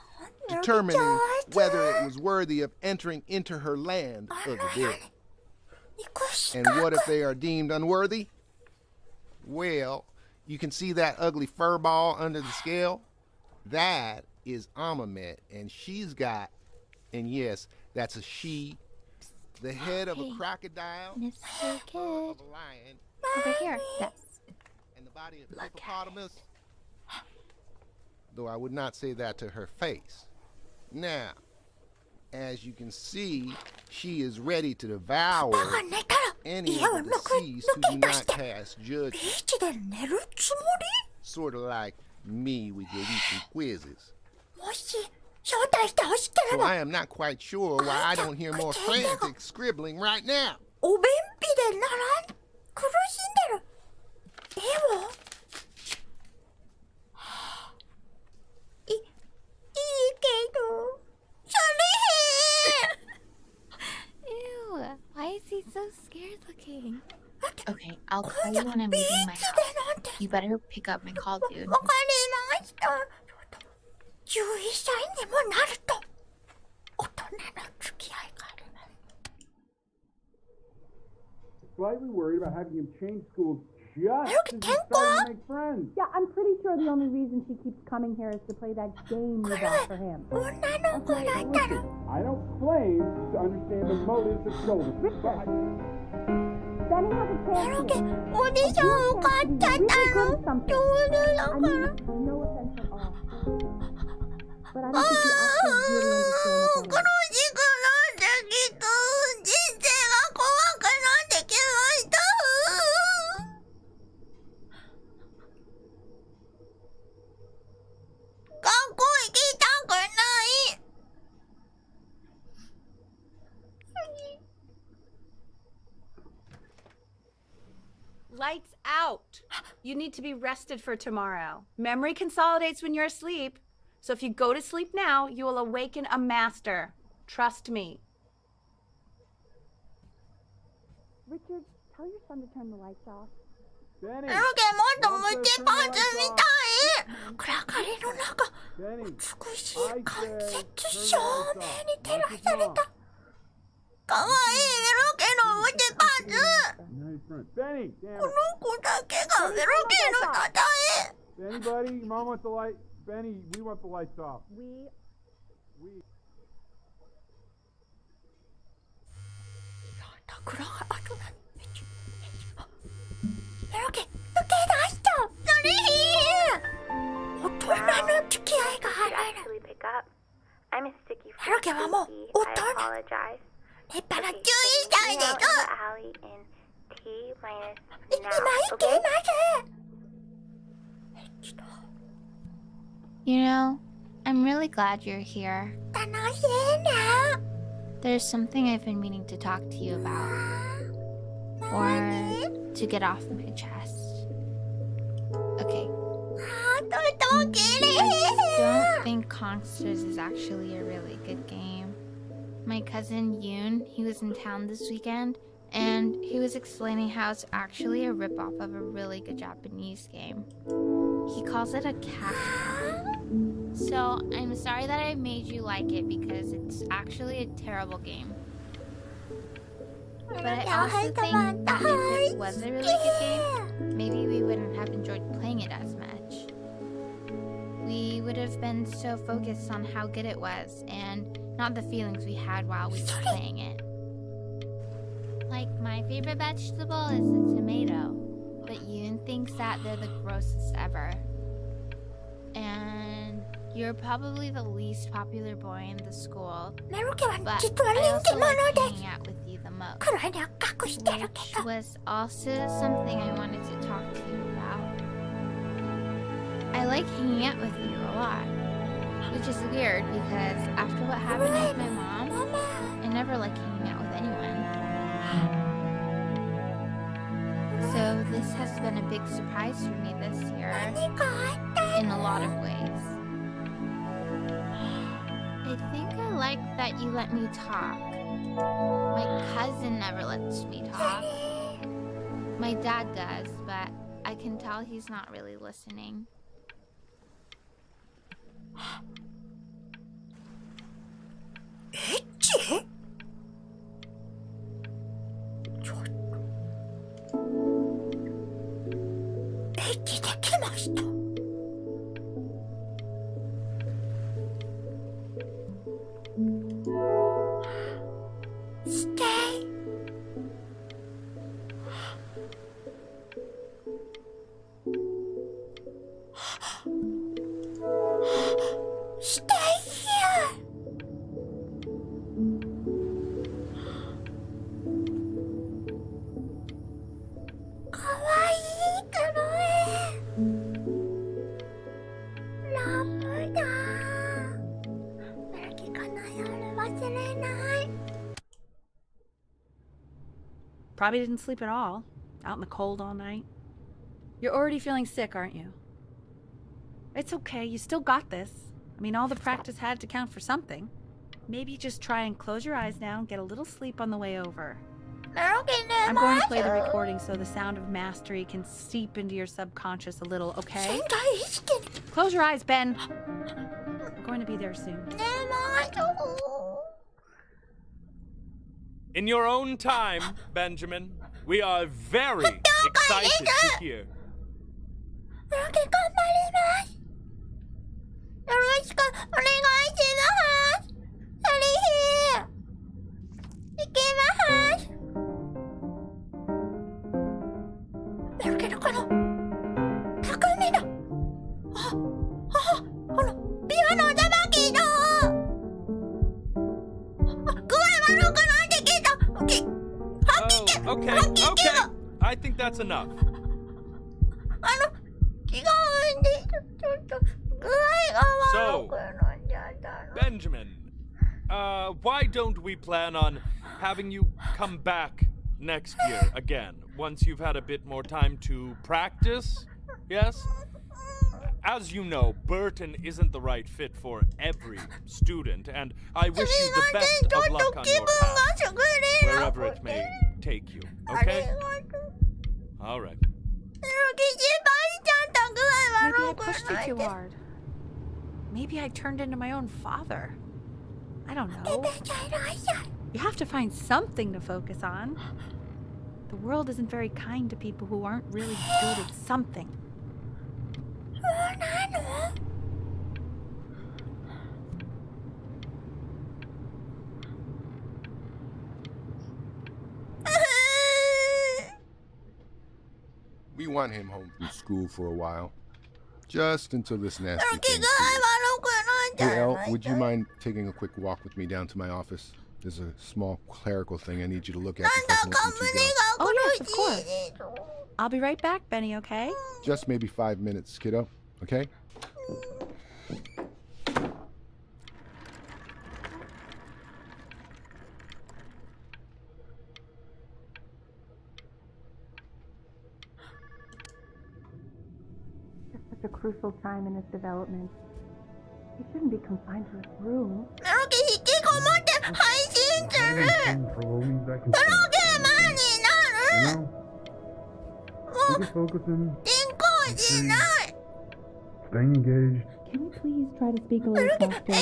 determining whether it was worthy of entering into her land of the dead. And what if they are deemed unworthy? Well, you can see that ugly fur ball under the scale? That is Amamet, and she's got, and yes, that's a she, the head of a crocodile, Mr. Kid. of a lion, Over here. Yes. and the body of a hippopotamus. Though I would not say that to her face. Now, as you can see, she is ready to devour any of the deceased who do not cast judgment. Sort of like me with your weekly quizzes. So I am not quite sure why I don't hear more frantic scribbling right now. お便秘でならん苦しんでる。でもいいけどそれへん。 Ew. Why is he so scared looking? Okay, I'll call you when I'm leaving my house. You better pick up my call, dude. わかりました。11歳にもなると大人の付き合いがあります。 Slightly worried about having him change schools just as he started to make friends. Yeah, I'm pretty sure the only reason she keeps coming here is to play that game you bought for him. 女の子だったら I don't claim to understand the motives of children, but Benny has a な chance ので here. オーディション受かっちゃったの上手だ I から mean, no offense at all. But I don't think you actually really understand 苦しくなってきた人生が怖くなってきました学校行きたくない Lights out. You need to be rested for tomorrow. Memory consolidates when you're asleep. So if you go to sleep now, you will awaken a master. Trust me. Richard, tell your son to turn the lights off? Benny! メロケンもっとムチパンツみたい。暗がりの中、 Benny! 美しい間接照明に照らされた。かわいいメロケンのムチパンツ。 Nice friend. Benny! Damn こ it. の子だけがメロケンのたたえ。 Benny, buddy, Mom wants the light. Benny, we want the lights off. We We. 暗があとメロケン抜け出した。何大人の付き合いが払える。 Actually pick up. I'm a stickyメロケンはもう freaky. 大 I 人。 apologize. 立派な11 Meet 歳 me で out す。 in the alley in T minus 今 now. 行き Okay? ます。 You know, I'm really glad you're here. 楽しいね。 There's something I've been meaning to talk to you about, or to get off my chest. Okay, とても綺麗。 don't think Consters is actually a really good game. My cousin Yoon, he was in town this weekend, and he was explaining how it's actually a ripoff of a really good Japanese game. He calls it a cat. So I'm sorry that I made you like it because it's actually a terrible game. But I also think that if it was a really good game, maybe we wouldn't have enjoyed playing it as much. We would have been so focused on how good it was and not the feelings we had while we were playing it. Like, my favorite vegetable is the tomato, but Yoon thinks that they're the grossest ever. And you're probably the least popular boy in the school, メロケンは but 実は I 人気 also 者 like で hanging out with you the most. 黒には隠してるけ Which ど。 was also something I wanted to talk to you about. I like hanging out with you a lot, which is weird because after what happened with my mom, I never like hanging out with anyone. So this has been a big surprise for me this year 何かあった in a lot of ways. I think I like that you let me talk. My cousin never lets me talk. My dad does, but I can tell he's not really listening. エッチ？ちょっと。エッチできました。Stay. Stay here. かわいいクロエ。ラブだ。メロキこの夜忘れない。 probably didn't sleep at all. Out in the cold all night. You're already feeling sick, aren't you? It's okay. You still got this. I mean, all the practice had to count for something. Maybe just try and close your eyes now and get a little sleep on the way over. メロキね。 I'm going to play the recording so the sound of mastery can seep into your subconscious a little, okay? 潜在意識に Close your eyes, Ben. We're going to be there soon. ねましょう。 In your own time, Benjamin, we are very excited to hear. メロキ頑張ります。よろしくお願いします。ハリヒー。行きます。メロキのこの巧みな。ピアノたたきの。具合悪くなってきた。Oh, okay, okay. I think that's enough. 違うんです。ちょっと具合が悪くなっちゃったの。 Benjamin, why don't we plan on having you come back next year again, once you've had a bit more time to practice? Yes? As you know, Burton isn't the right fit for every student, and I wish you the best of luck on your path, wherever it may take you, okay? All right. Maybe I pushed you too hard. Maybe I turned into my own father. I don't know. You have to find something to focus on. The world isn't very kind to people who aren't really good at something. We want him home from school for a while. Just until this nasty thing. Hey, Elle, would you mind taking a quick walk with me down to my office? There's a small clerical thing I need you to look at before I let you go. Oh, yes, of course. I'll be right back, Benny, okay? Just maybe 5 minutes, kiddo. Okay? It's such a crucial time in his development. He shouldn't be confined to his room. We can focus in. Stay engaged. Can you please try to speak a little softer?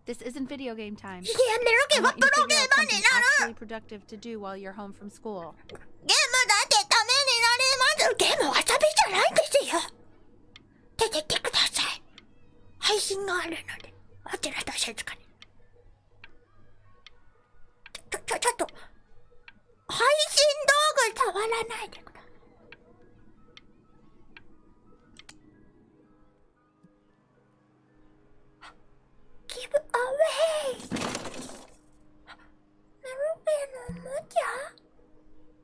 This isn't video game time. I want you to figure out something actually productive to do while you're home from school. ゲームは遊びじゃないんですよ。出てってください。配信があるので、あちらと静かに。ちょっと、配信道具触らないでください。Give away! メロペのおもちゃ？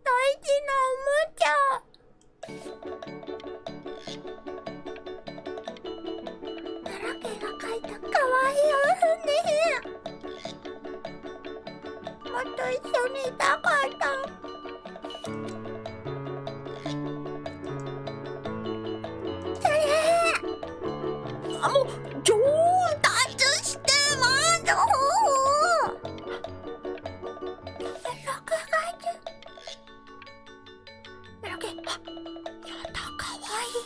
大事なおもちゃ。メロケが描いたかわいいお船。もっと一緒にいたかった。それもう上達してます6月メロケ、やだ、かわいい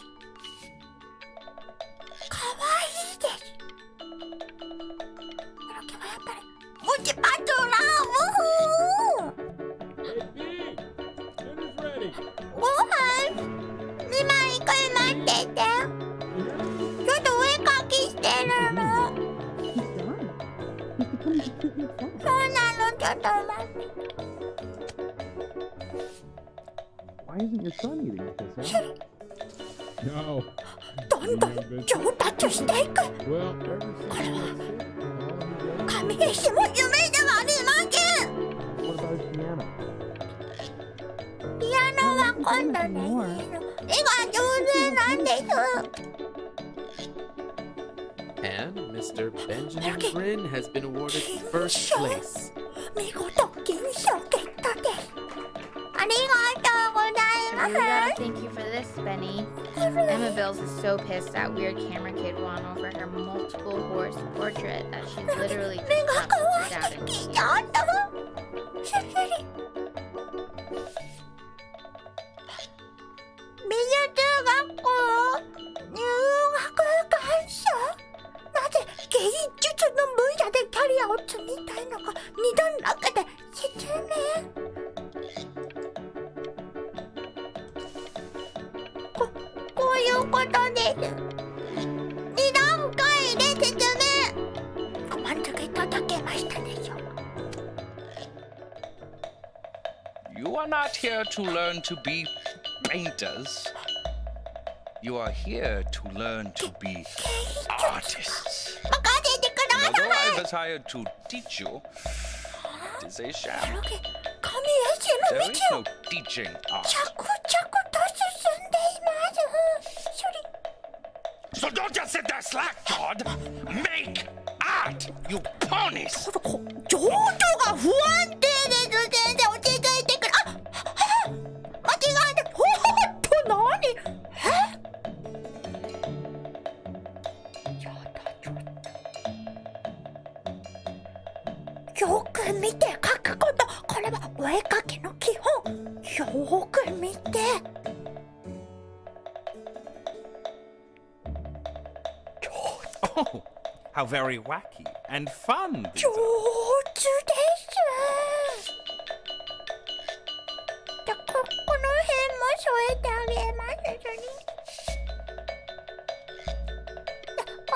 かわいいです。メロケはやっぱりもちパトラご飯2枚く待ってて。ちょっとお絵かきしてるの。そうなの、ちょっと待って。Why isn't your son eating with this, eh? No. どんどん上達していく。Well, これは神石も夢ではありません。 what about his piano? ピアノは今度ね。絵が上手なんです。And Mr. Benjamin Brin has been awarded first place. 見事金賞ゲットです。ありがとうござ I い really ま gotta す。 thank you for this, Benny. Emma Bills is so pissed that weird camera kid won over her multiple horse portrait that she literally 目 just が left 可 it 愛 out く in き the ちゃった。美術学校入学願書。なぜ芸術の分野でキャリアを積みたいのか二段落で説明。ことです。2段階で説明。おまつげいただけましたでしょうか。You are not here to learn to be painters. You are here to learn to be artists. 任せてください。 Although I was hired to teach you, it is a sham. 神へし There の is 道 no を teaching 着 art. 々と進んでいます。処理。 So don't just sit there slack-jawed. Make art, you ponies. 情緒が不安定です。先生、教えてくれ。間違えた。何？よく見て書くこと。これはお絵描きの基本。よく見て。Oh, how very wacky and fun. 上手です。じゃ、この辺も添えてあげます。こ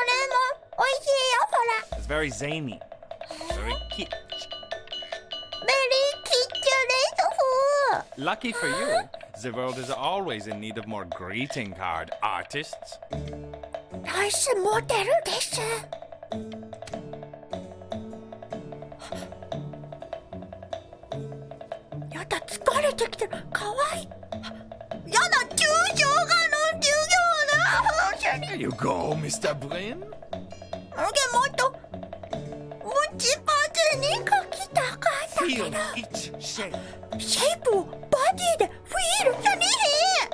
れも美味しいよ、ほら。 It's very zany. Very kitsch. ベリーキッチュです。 Lucky for you, the world is always in need of more greeting card artists. ナイスモデルです。やだ、疲れてきてる。かわいい。やだ、抽象画の授業だ。 There you go, Mr. Brin. もっとムチパツに描きたかったけど。 Feel each shape. シェイプをバディでフィールじゃねえ。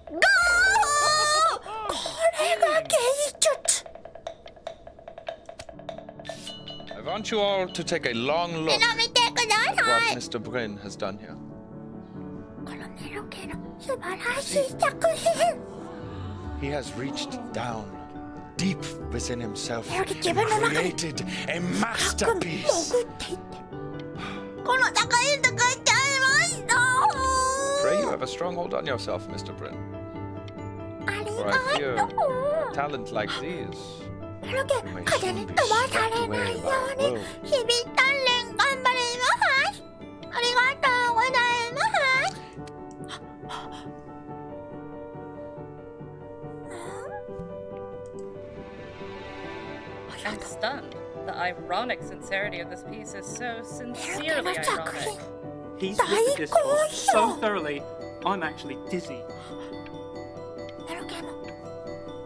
ゴー！これが芸術。 I want you all to take a long look 見てくだ at さ what い。 Mr. Brin has done here. このネロケの素晴らしい作品。 He has reached down deep within himself and 自分の中に created a 深く masterpiece. 潜っていって。この作品作っちゃいました。 Pray you have a strong hold on yourself, Mr. Brin. あり For I fear がとう。 talent like these ネロケ、風に飛ばされないように日々鍛錬頑張ります。ありがとうございます。 I'm stunned. The ironic sincerity of this piece is so sincerely ironic. He's looked at this course so thoroughly, I'm actually dizzy.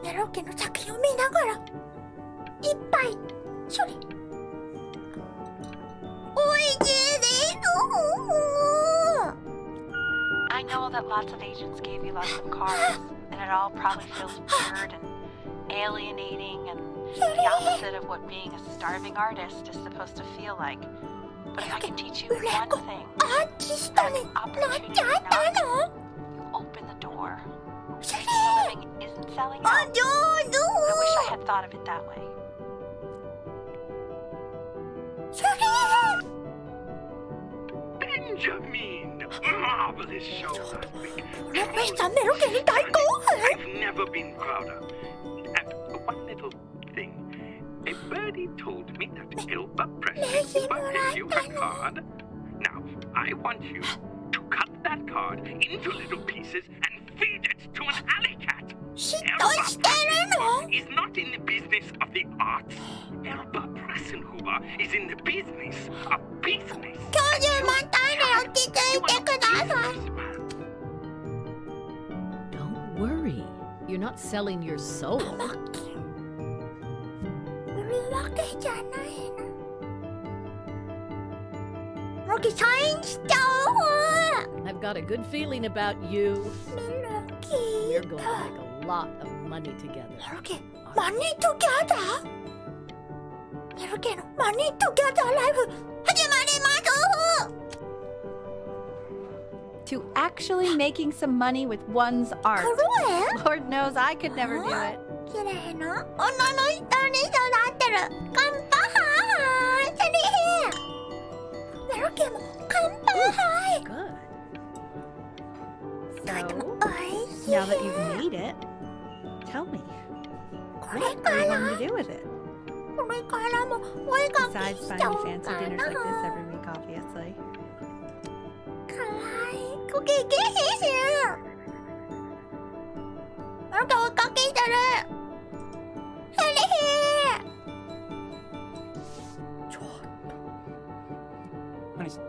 ネロケの作品を見ながらいっぱい処理。おいしいです。 I know that lots of agents gave you lots of cards, and it all probably feels weird and alienating and the opposite of what being a starving artist is supposed to feel like. But if I can teach you one thing, アーティストになっちゃったの？ you open the door. それ。 Living isn't selling out. I wish I had thought of it that way. それ。 Benjamin! Marvelous show last week. プロフェッサーメロケに大興奮。 I've never been prouder. And one little thing. A birdie told me that Elba Pressing gave you a card. Now, I want you to cut that card into little pieces and feed it to an alley cat. Elba is not in the business of the arts. Elba Pressenhuber is in the business of business. 教授またね、落ち着いてください。 Don't worry. You're not selling your soul. 売るわけじゃないの。ロキサインしちゃう。 I've got a good feeling about you. ロキ We're going to make a lot of money together. ロキ、マニートギャザー？ロキのマニートギャザーライブ始まります。 To actually making some money with one's art. Lord knows I could never do it. 綺麗な女の人に育ってる。カンパハイ。セリヒ。ロキもカンパハイ。Good. So, おいしい。 now that you've planning to do with it? Besides finding fancy dinners like this every week, obviously.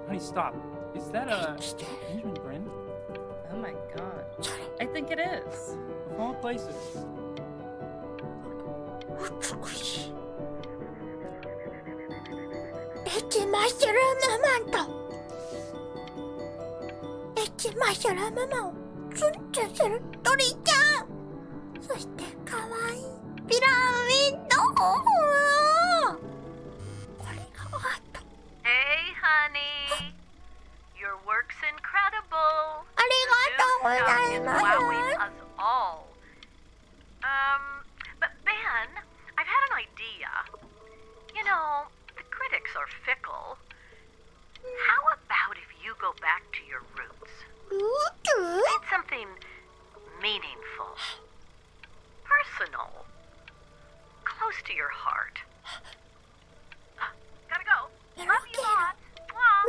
Honey, stop. Is that a Benjamin Brin? Oh my god. I think it is. Of all places. Hey, honey. Your work's incredible. The new stuff is wowing us all. But Ben, I've had an idea. You know, the critics are fickle. How about if you go back to your roots? Find something meaningful, personal, close to your heart. Gotta go. Love you lots. Mwah.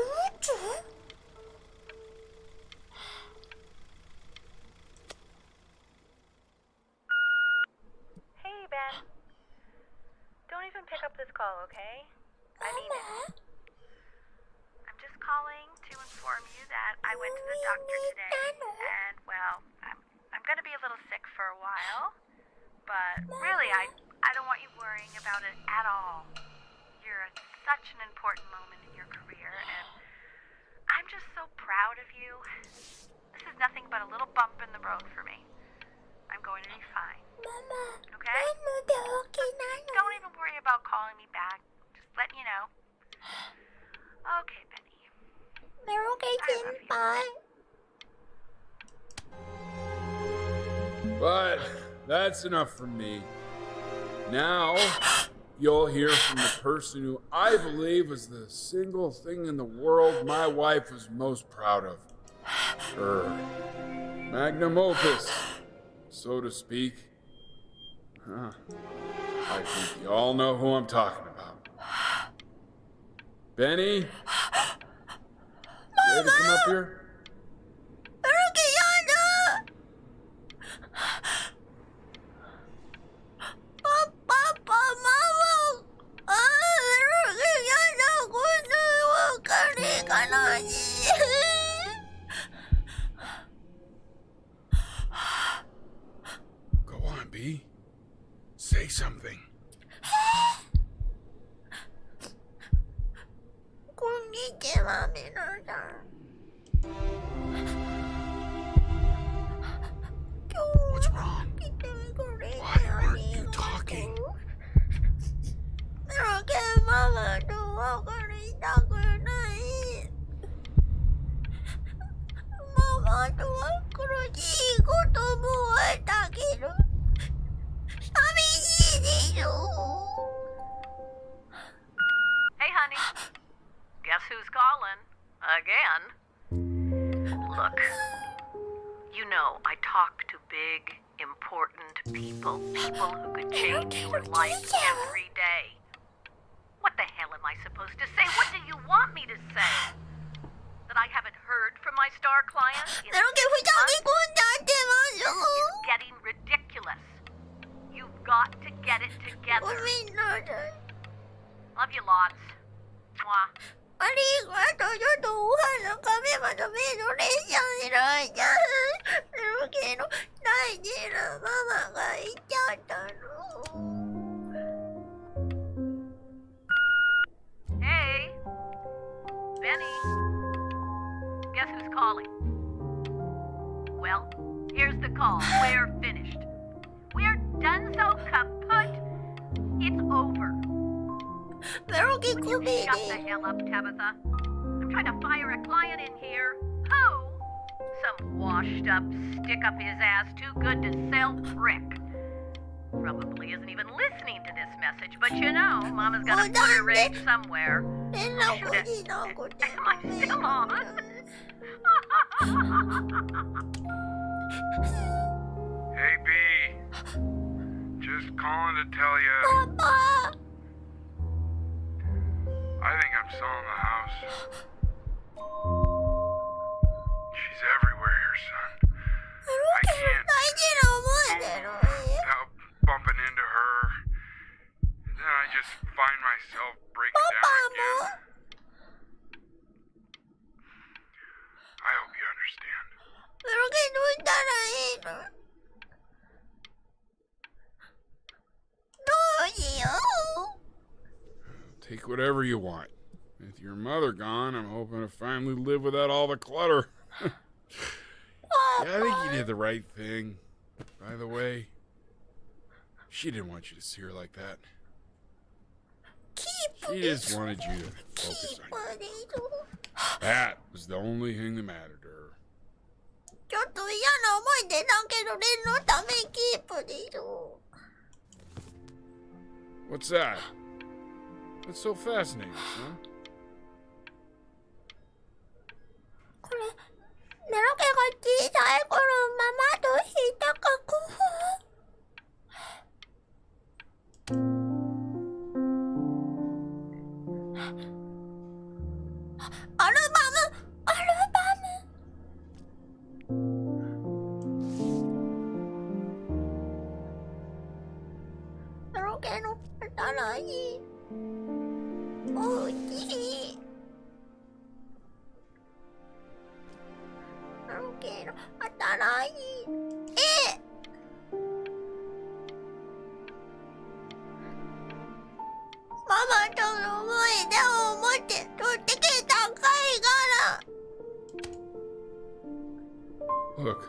Hey, Ben. Don't even pick up this call, okay? I mean it. I'm just calling to inform you that I went to the doctor today, and, well, I'm gonna be a little sick for a while, but really, I don't want you worrying about it at all. You're at such an important moment in your career, and I'm just so proud of you. This is nothing but a little bump in the road for me. I'm going to be fine. Okay? Don't even worry about calling me back. Just letting you know. Okay, Benny. Bye. But that's enough from me. Now, you'll hear from the person who I believe is the single thing in the world my wife was most proud of. Her magnum opus, so to speak. I think you all know who I'm talking about. Benny? Ready to come up here? Go on, B. Say something. What's wrong? Why aren't you talking? Hey, honey. Guess who's calling? Again. Look, you know I talk to big, important people who could change your life every day. What the hell am I supposed to say? What do you want me to say? That I haven't heard from my star clients? This is getting ridiculous. You've got to get it together. Love you lots. Mwah. Hey, Benny. Guess who's calling? Well, here's the call. We're finished. We're done, so kaput. It's over. Will you shut the hell up, Tabitha? I'm trying to fire a client in here. Who? Some washed-up, stick-up-his-ass, too-good to sell prick. Probably isn't even listening to this message, but you know, Mama's got a Twitter rage somewhere. Shoot it. Am I still on? Hey, B. Just calling to tell you. Papa! I think I'm selling the house. She's everywhere here, son. I can't without bumping into her. And then I just find myself breaking down again. I hope you understand. Take whatever you want. With your mother gone, I'm hoping to finally live without all the clutter. Yeah, I think you did the right thing. By the way, she didn't want you to see her like that. She just wanted you to focus on you. That was the only thing that mattered to her. What's that? What's so fascinating, son? これ、メロケが小さい頃ママとした楽譜。アルバム。メロケの新しいおうち。メロケの新しい絵。ママとの思い出を持って取ってきた貝殻。Look.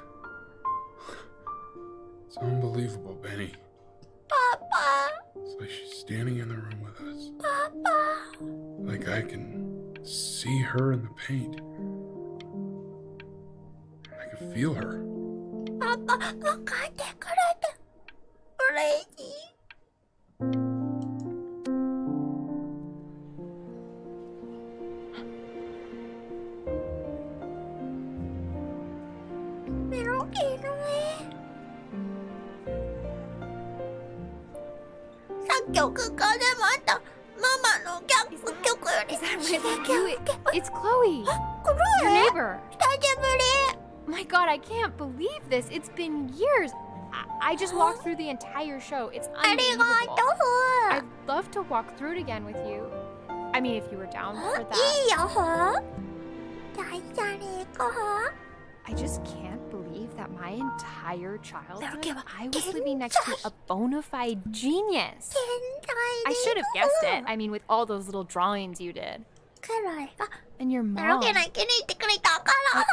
It's unbelievable, Benny. Papa. It's like she's standing in the room with us. Papa. Like I can see her in the paint. I can feel her. パパ、分かってくれて嬉しい。メロケの絵。作曲家でまたママの逆曲より It's Chloe, your neighbor. 久しぶり。My God, I can't believe this. It's been years. I just walked through the entire show. It's unbelievable. I'd love to walk through it again with you. I mean, if you were down for that. いいよ。じゃあね、行こう。I just can't believe that my entire childhood I was living next to a bona fide genius. I should have guessed it. I mean, with all those little drawings you did. And your mom. I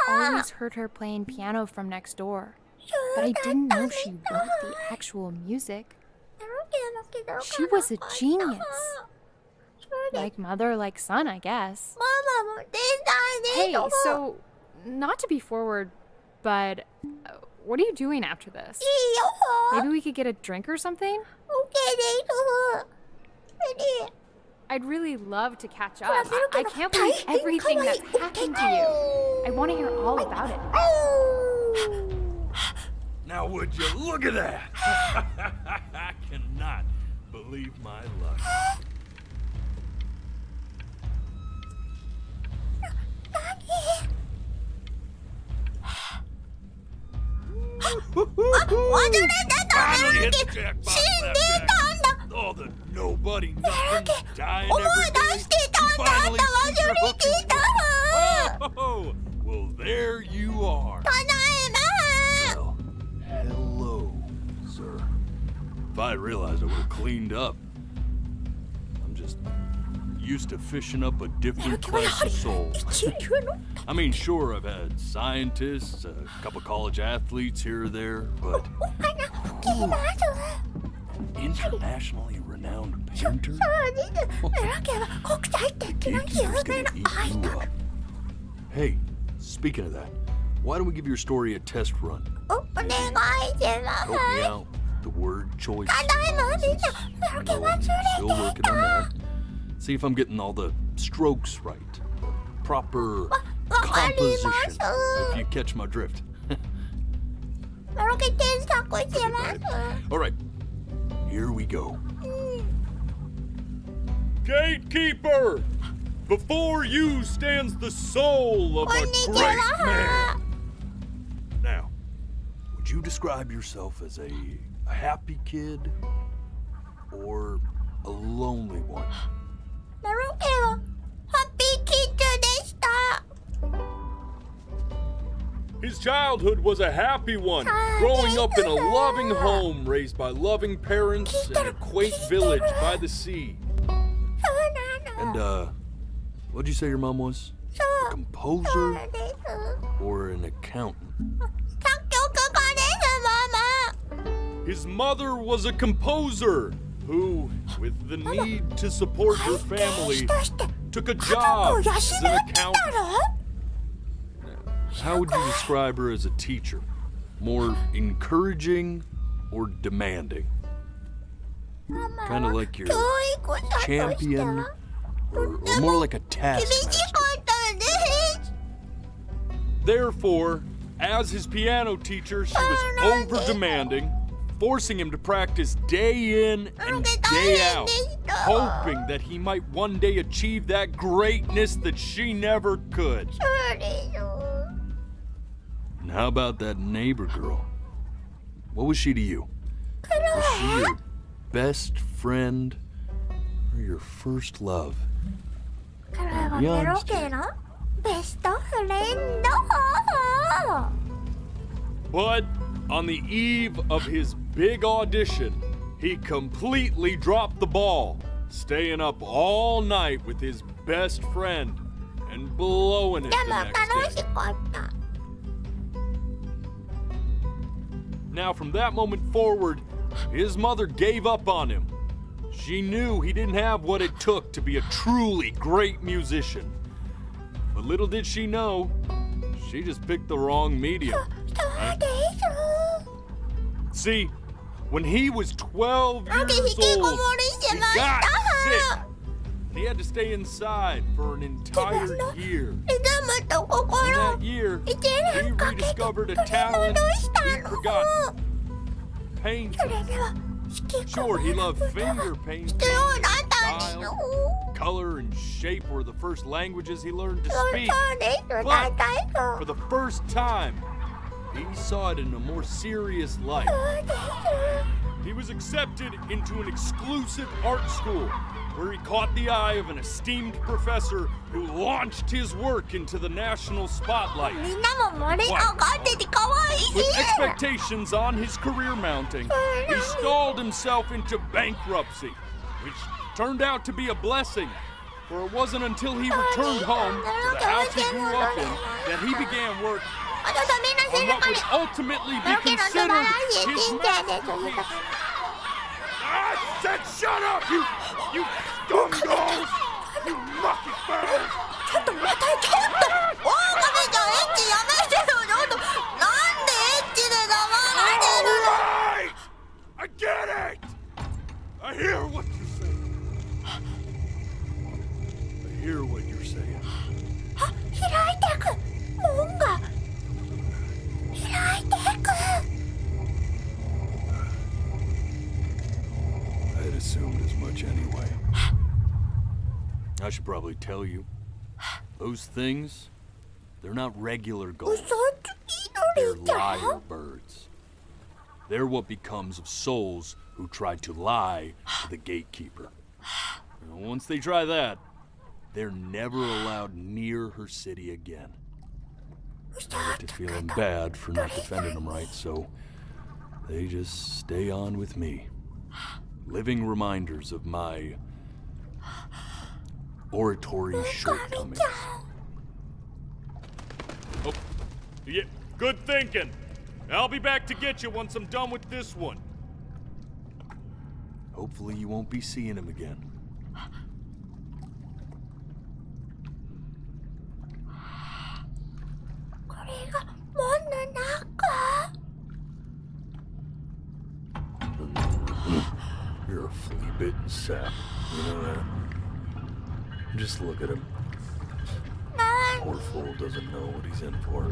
always heard her playing piano from next door. But I didn't know she wrote the actual music. She was a genius. Like mother, like son, I guess. Hey, so, not to be forward, but what are you doing after this? Maybe we could get a drink or something? I'd really love to catch up. I can't believe everything that's happened to you. I want to hear all about it. Now would you look at that? I cannot believe my luck. Finally hit the jackpot, Flapjack. All the nobody, nothing, dying every day. You finally see your hook. Oh, well, there you are. Well, hello, sir. If I realized I would have cleaned up. I'm just used to fishing up a different class of souls. I mean, sure, I've had scientists, a couple college athletes here or there, but internationally renowned painter? The gatekeeper's gonna eat you up. Hey, speaking of that, why don't we give your story a test run? Help me out. The word choice. I know, I'm still working on that. See if I'm getting all the strokes right. The proper composition, if you catch my drift. All right. Here we go. Gatekeeper! Before you stands the soul of a great man. Now, would you describe yourself as a happy kid or a lonely one? だろうけど、ハッピーキッズでした。 His childhood was a happy one, growing up in a loving home raised by loving parents in a quaint village by the sea. And, what'd you say your mom was? A composer or an accountant? 作曲家です、ママ。 His mother was a composer who, with the need to support her family, took a job as an accountant. How would you describe her as a teacher? More encouraging or demanding? Kind of like your champion or more like a taskmaster? Therefore, as his piano teacher, she was over-demanding, forcing him to practice day in and day out, hoping that he might one day achieve that greatness that she never could. And how about that neighbor girl? What was she to you? Was she your best friend or your first love? Be honest. But on the eve of his big audition, he completely dropped the ball, staying up all night with his best friend and blowing it the next day. Now, from that moment forward, his mother gave up on him. She knew he didn't have what it took to be a truly great musician. But little did she know, she just picked the wrong medium. See, when he was 12 years old, he got sick. And he had to stay inside for an entire year. In that year, he rediscovered a talent he'd forgotten. Painting. Sure, he loved finger painting. Style, color, and shape were the first languages he learned to speak. But for the first time, he saw it in a more serious light. He was accepted into an exclusive art school where he caught the eye of an esteemed professor who launched his work into the national spotlight. But, with expectations on his career mounting, he stalled himself into bankruptcy, which turned out to be a blessing, for it wasn't until he returned home to the house he grew up in that he began work on what would ultimately be considered his masterpiece. I said shut up, you scum dolls! You mucky birds! Alright! I get it! I hear what you're saying. I hear what you're saying. I'd assumed as much anyway. I should probably tell you, those things, they're not regular gulls. They're liar birds. They're what becomes of souls who try to lie to the gatekeeper. And once they try that, they're never allowed near her city again. I get to feeling bad for not defending them right, so they just stay on with me. Living reminders of my oratory shortcomings. Oh, yeah, good thinking. I'll be back to get you once I'm done with this one. Hopefully you won't be seeing him again. You're a flea-bitten sap. You know that? Just look at him. Poor fool doesn't know what he's in for.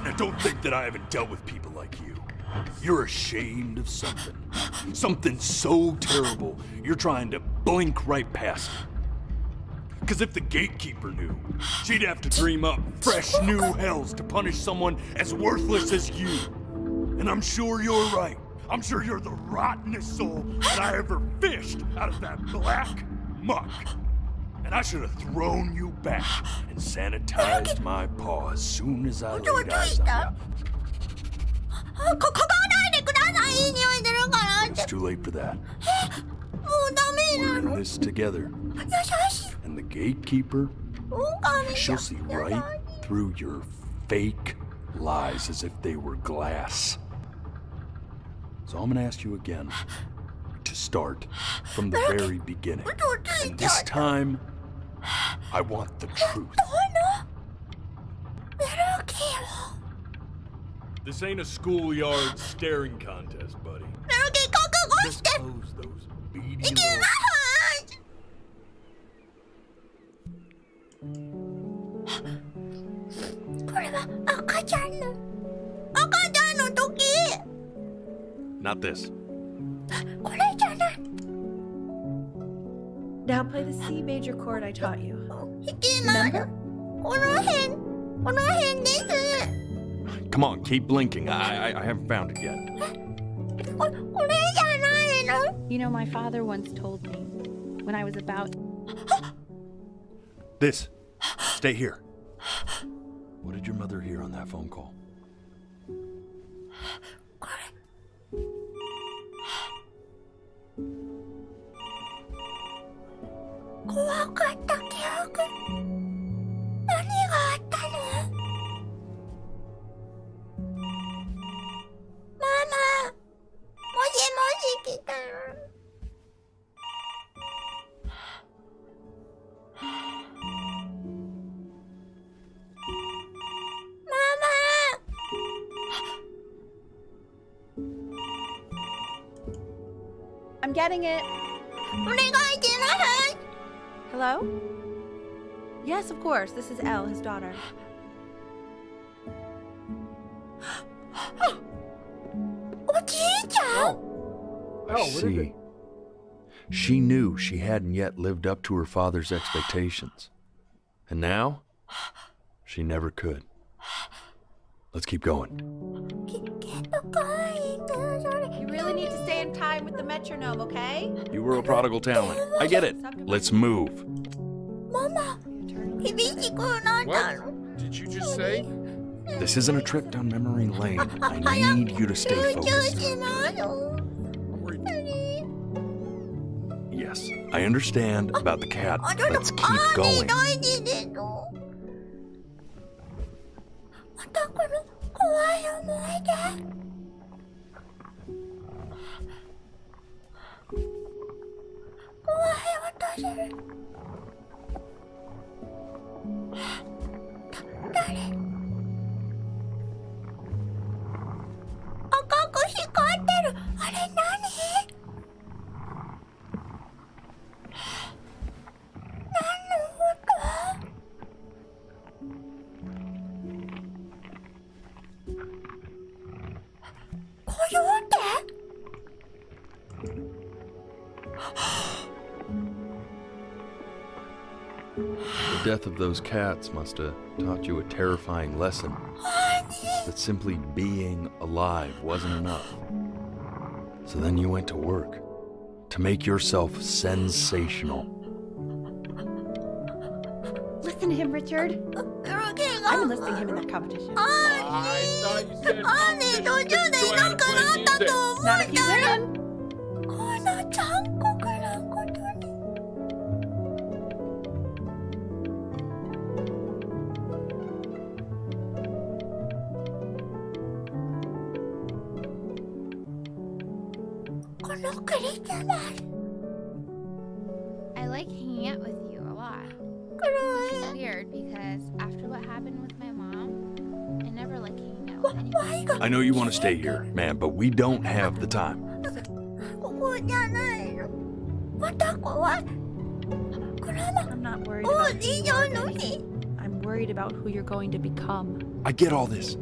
Now don't think that I haven't dealt with people like you. You're ashamed of something. Something so terrible, you're trying to blink right past it. Because if the gatekeeper knew, she'd have to dream up fresh new hells to punish someone as worthless as you. And I'm sure you're right. I'm sure you're the rottenest soul that I ever fished out of that black muck. And I should have thrown you back and sanitized my paw as soon as I laid eyes on you. It's too late for that. We're in this together. And the gatekeeper, she'll see right through your fake lies as if they were glass. So I'm gonna ask you again to start from the very beginning. And this time, I want the truth. This ain't a schoolyard staring contest, buddy. Just close those beady little... Not this. Now play the C major chord I taught you. Remember? Come on, keep blinking. I haven't found it yet. You know, my father once told me when I was about... This. Stay here. What did your mother hear on that phone call? I'm getting it. Hello? Yes, of course. This is Elle, his daughter. See, she knew she hadn't yet lived up to her father's expectations. And now, she never could. Let's keep going. You really need to stay in time with the metronome, okay? You were a prodigal talent. I get it. Let's move. What did you just say? This isn't a trip down memory lane. I need you to stay focused. Yes, I understand about the cat. Let's keep going. The death of those cats must have taught you a terrifying lesson. That simply being alive wasn't enough. So then you went to work to make yourself sensational. Listen to him, Richard. I'm enlisting him in that competition. I thought you said Not if you win. I like hanging out with you a lot. It's weird because after what happened with my mom, I never like hanging out with anyone. I know you want to stay here, man, but we don't have the time. I'm not worried about you. I'm worried about who you're going to become. I get all this.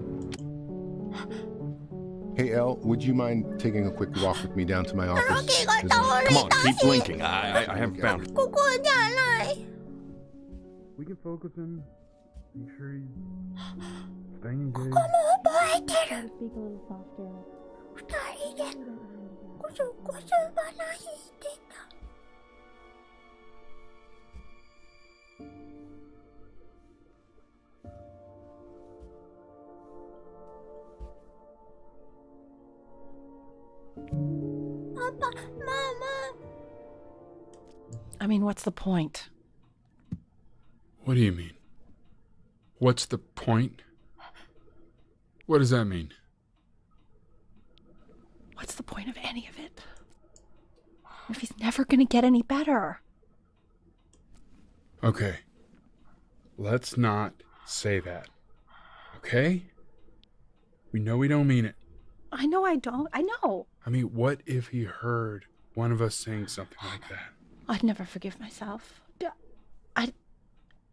Hey, Elle, would you mind taking a quick walk with me down to my office? Come on, keep blinking. I haven't found it. We can focus in. Make sure you stay engaged. Try to speak a little softer. I mean, what's the point? What do you mean? What's the point? What does that mean? What's the point of any of it? If he's never gonna get any better. Okay. Let's not say that. Okay? We know we don't mean it. I know I don't. I know. I mean, what if he heard one of us saying something like that? I'd never forgive myself.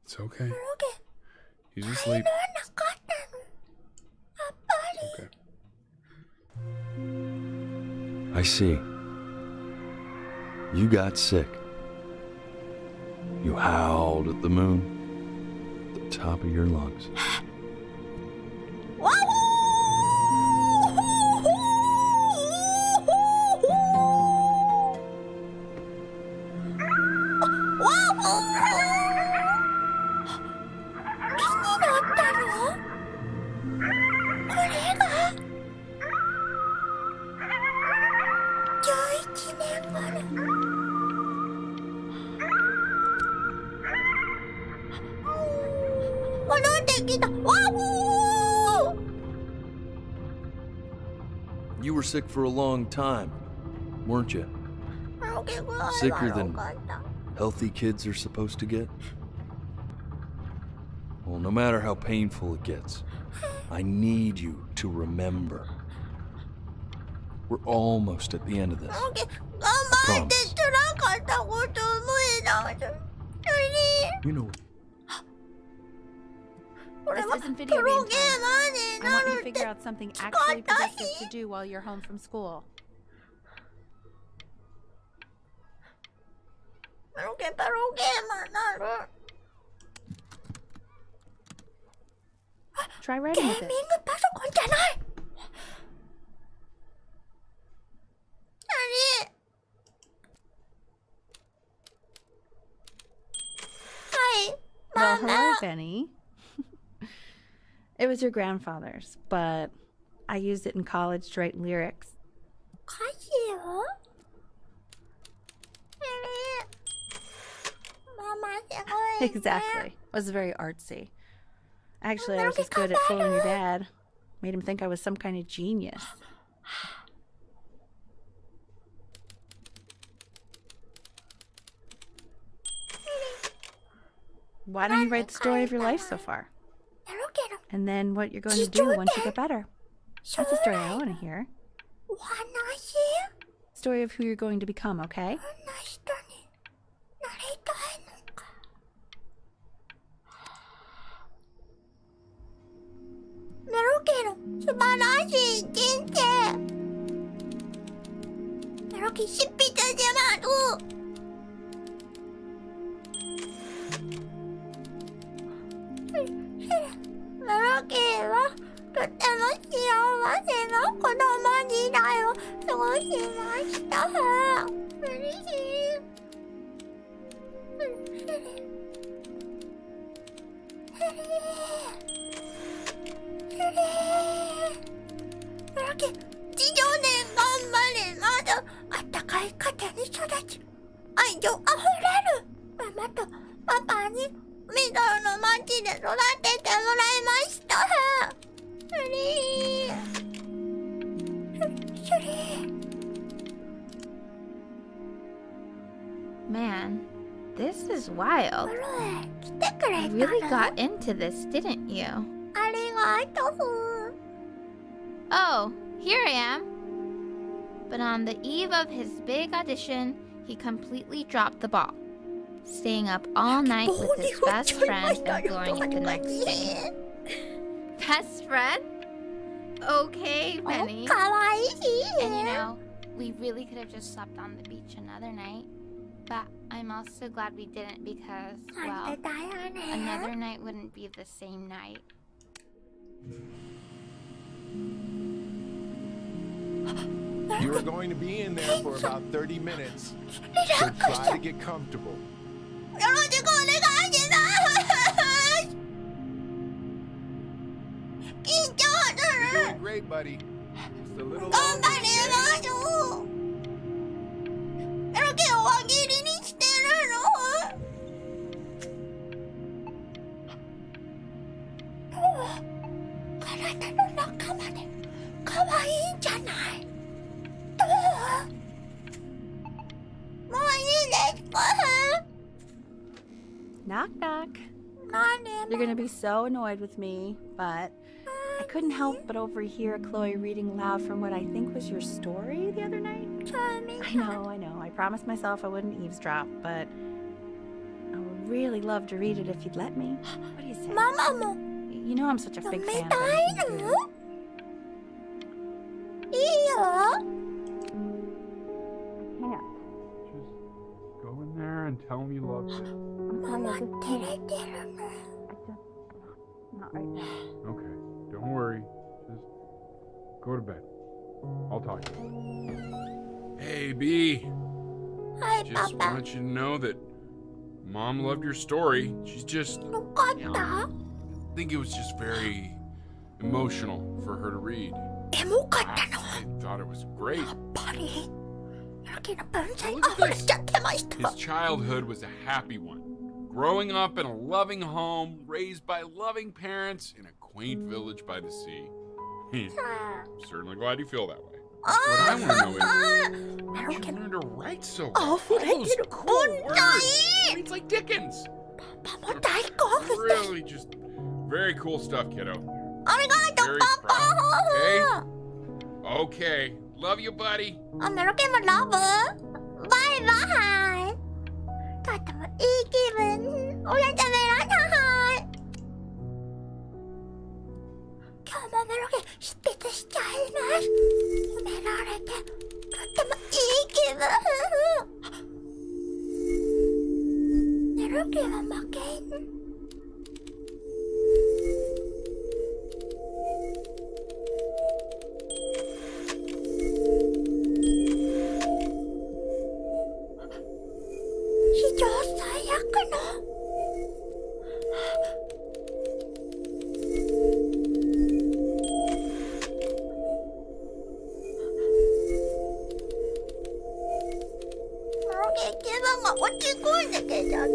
It's okay. He's asleep. Okay. I see. You got sick. You howled at the moon at the top of your lungs. You were sick for a long time, weren't you? Sicker than healthy kids are supposed to get? Well, no matter how painful it gets, I need you to remember. We're almost at the end of this. Promise. You know. This isn't video game time. I want you to figure out something actually productive to do while you're home from school. Try writing with it. Well, hello, Benny. It was your grandfather's, but I used it in college to write lyrics. Exactly. It was very artsy. Actually, I was just good at fooling your dad. Made him think I was some kind of genius. Why don't you write the story of your life so far? And then what you're going to do once you get better. That's the story I want to hear. Story of who you're going to become, okay? Man, this is wild. You really got into this, didn't you? Oh, here I am. But on the eve of his big audition, he completely dropped the ball, staying up all night with his best friend and blowing it the next day. Best friend? Okay, Penny. And you know, we really could have just slept on the beach another night. But I'm also glad we didn't because, well, another night wouldn't be the same night. You are going to be in there for about 30 minutes. So try to get comfortable. You're doing great, buddy. Just a little longer, Knock, knock. You're gonna be so annoyed with me, but I couldn't help but overhear Chloe reading loud from what I think was your story the other night. I know. I promised myself I wouldn't eavesdrop, but I would really love to read it if you'd let me. What do you say? Mama, you know I'm such a big fan of anything you do. Hang on. Just go in there and tell him you loved it. Not right now. Okay, don't worry. Just go to bed. I'll talk to you. Hey, B. Just want you to know that Mom loved your story. She's just... I think it was just very emotional for her to read. I thought it was great. Look at this. His childhood was a happy one. Growing up in a loving home, raised by loving parents in a quaint village by the sea. I'm certainly glad you feel that way. What I want to know is, how did you learn to write so well? All those cool words. Reads like Dickens. Really just very cool stuff, kiddo. Very proud. Okay. Love you, buddy. とってもいい気分。おやつメロンはい。今日もメロン執筆しちゃいます。褒められてとってもいい気分。メロンは負けん。史上最悪の気分が落ち込んでけちゃった。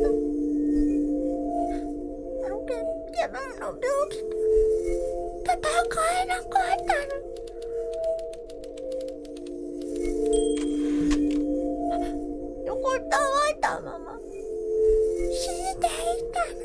気分の病気と戦えなかったの。横たわいたまま死んでいたの。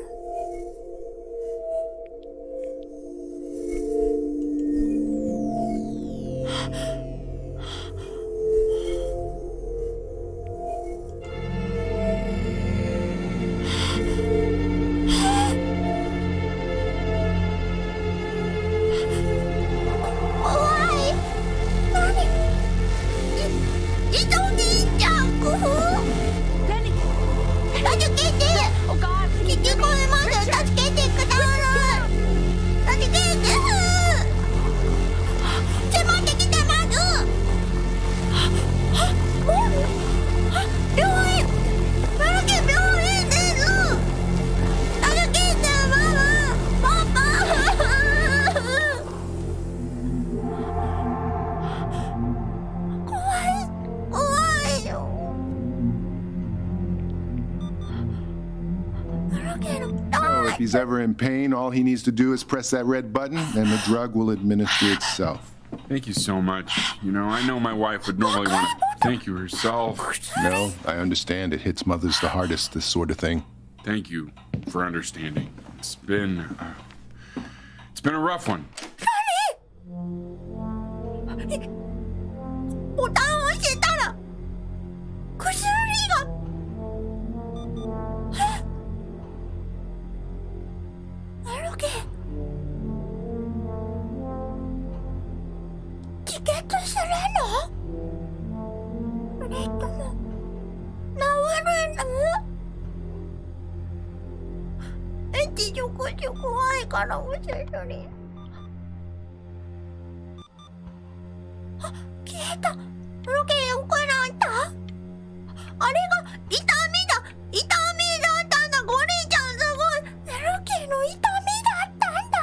If he's ever in pain, all he needs to do is press that red button and the drug will administer itself. Thank you so much. You know, I know my wife would normally want to thank you herself. No, I understand. It hits mothers the hardest, this sort of thing. Thank you for understanding. It's been a rough one. ボタンはチケットするの？それとも治るの？ちょこちょこ怖いから教えとり。あ、消えた。ロケよくなった？あれが痛みだ。痛みだったんだ。ゴリちゃんすごい。ロケの痛みだったんだ。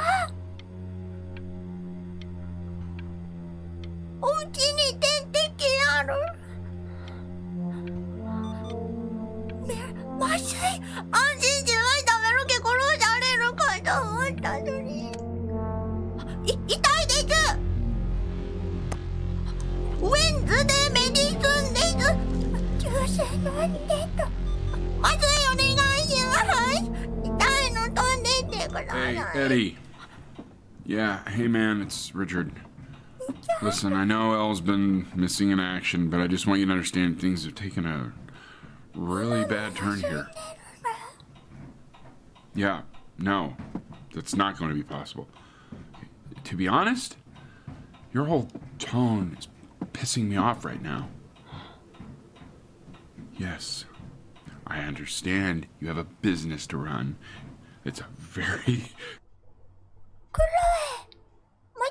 お家に点滴ある？麻酔安心しました。ロケ殺されるかと思ったのに。痛いです。ウェンズデーメディスンです。ジュース飲んでと。麻酔お願いします。痛いの飛んでってください。Hey, Eddie. Yeah, hey man, it's Richard. Listen, I know Elle's been missing in action, but I just want you to understand things have taken a really bad turn here. Yeah, no, that's not going to be possible. To be honest, your whole tone is pissing me off right now. Yes, I understand you have a business to run. It's a very...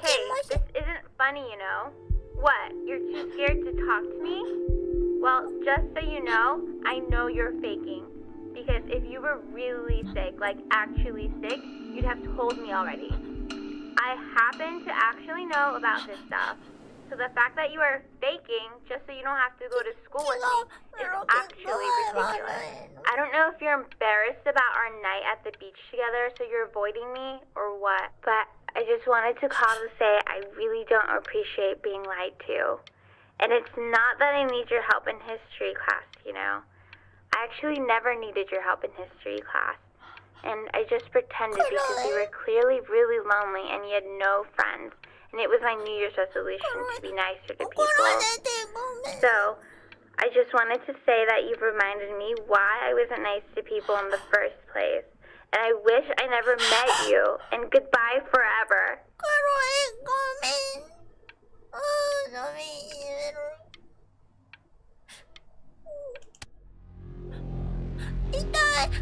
Hey, this isn't funny, you know. What, you're too scared to talk to me? Well, just so you know, I know you're faking. Because if you were really sick, like actually sick, you'd have told me already. I happen to actually know about this stuff. So the fact that you are faking just so you don't have to go to school with me is actually ridiculous. I don't know if you're embarrassed about our night at the beach together, so you're avoiding me or what, but I just wanted to call to say I really don't appreciate being lied to. And it's not that I need your help in history class, you know. I actually never needed your help in history class. And I just pretended because you were clearly really lonely and you had no friends. And it was my New Year's resolution to be nicer to people. So, I just wanted to say that you've reminded me why I wasn't nice to people in the first place. And I wish I never met you. And goodbye forever.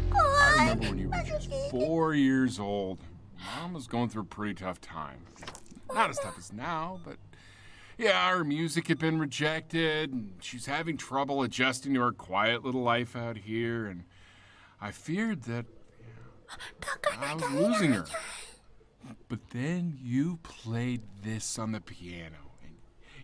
I remember when you were just 4 years old. Mom was going through a pretty tough time. Not as tough as now, but yeah, her music had been rejected, and she's having trouble adjusting to her quiet little life out here, and I feared that I was losing her. But then you played this on the piano, and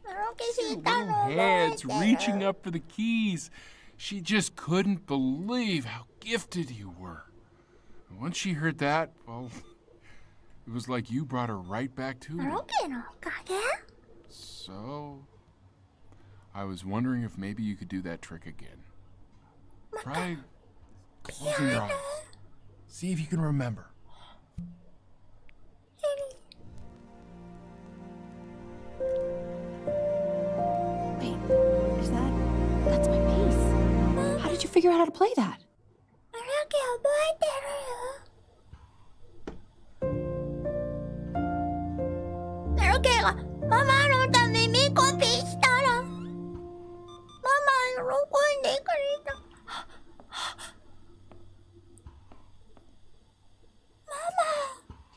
your little hands reaching up for the keys. She just couldn't believe how gifted you were. And once she heard that, well, it was like you brought her right back to me. So, I was wondering if maybe you could do that trick again. Try closing your eyes. See if you can remember. Wait, is that's my bass. How did you figure out how to play that?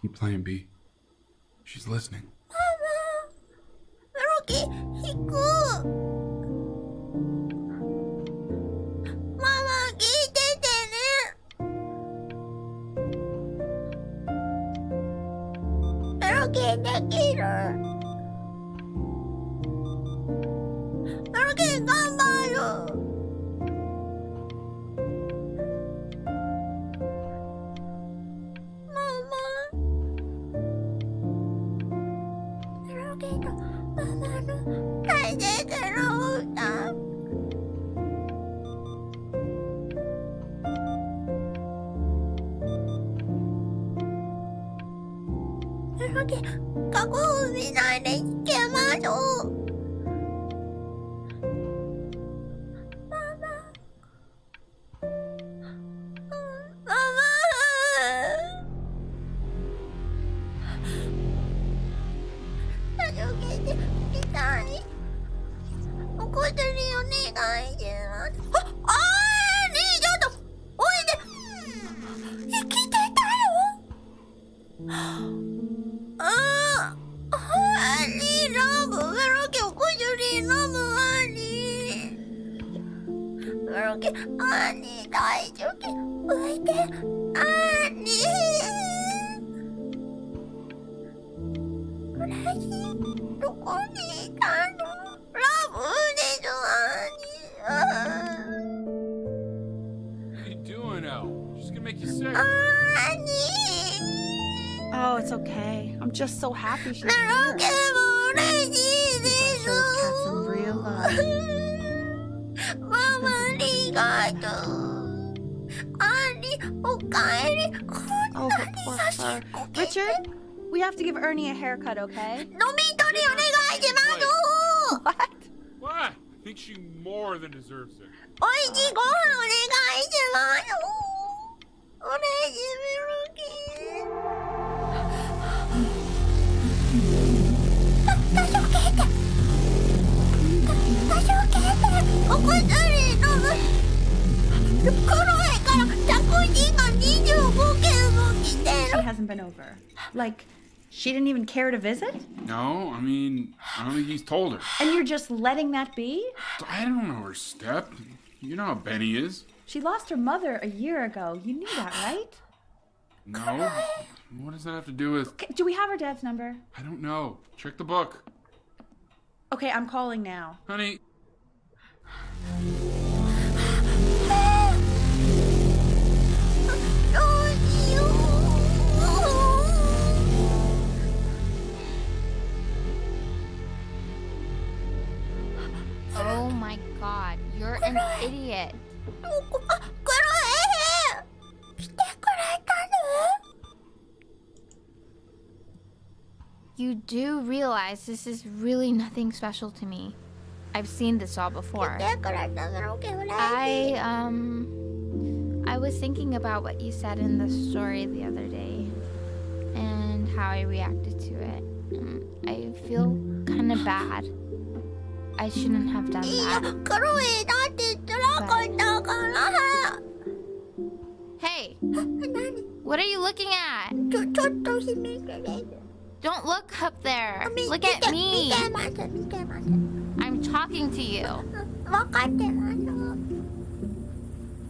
Keep playing, B. She's listening. てみたい。お小銭お願いします。あーねえ、ちょっとおいで。生きてたの？アニラブメロケお小銭ラブアニメロケアニ大丈夫おいでアニブラジどこにいたの？ラブですアニ What are you doing, Elle? She's gonna make you sick. Oh, it's okay. I'm just so happy she's here. Merokeも嬉しいです。Shows Kat some real love. ママありがとう。アニおかえり。こんなに優しい子。Richard, we have to give Ernie a haircut, okay? 飲み取りお願いします。 What? What? I think she more than deserves it. おいしいご飯お願いします。お願いしメロケ。助けて。お小銭のクロエから着信が25件も来てる。 She hasn't been over. Like, she didn't even care to visit? No, I mean, I don't think he's told her. And you're just letting that be? I don't know her step. You know how Benny is. She lost her mother a year ago. You knew that, right? No. What does that have to do with... Okay, do we have her dad's number? I don't know. Check the book. Okay, I'm calling now. Honey. Oh my god, you're an idiot. You do realize this is really nothing special to me. I've seen this all before. I was thinking about what you said in the story the other day and how I reacted to it. I feel kind of bad. I shouldn't have done that. Hey! What are you looking at? Don't look up there. Look at me. I'm talking to you.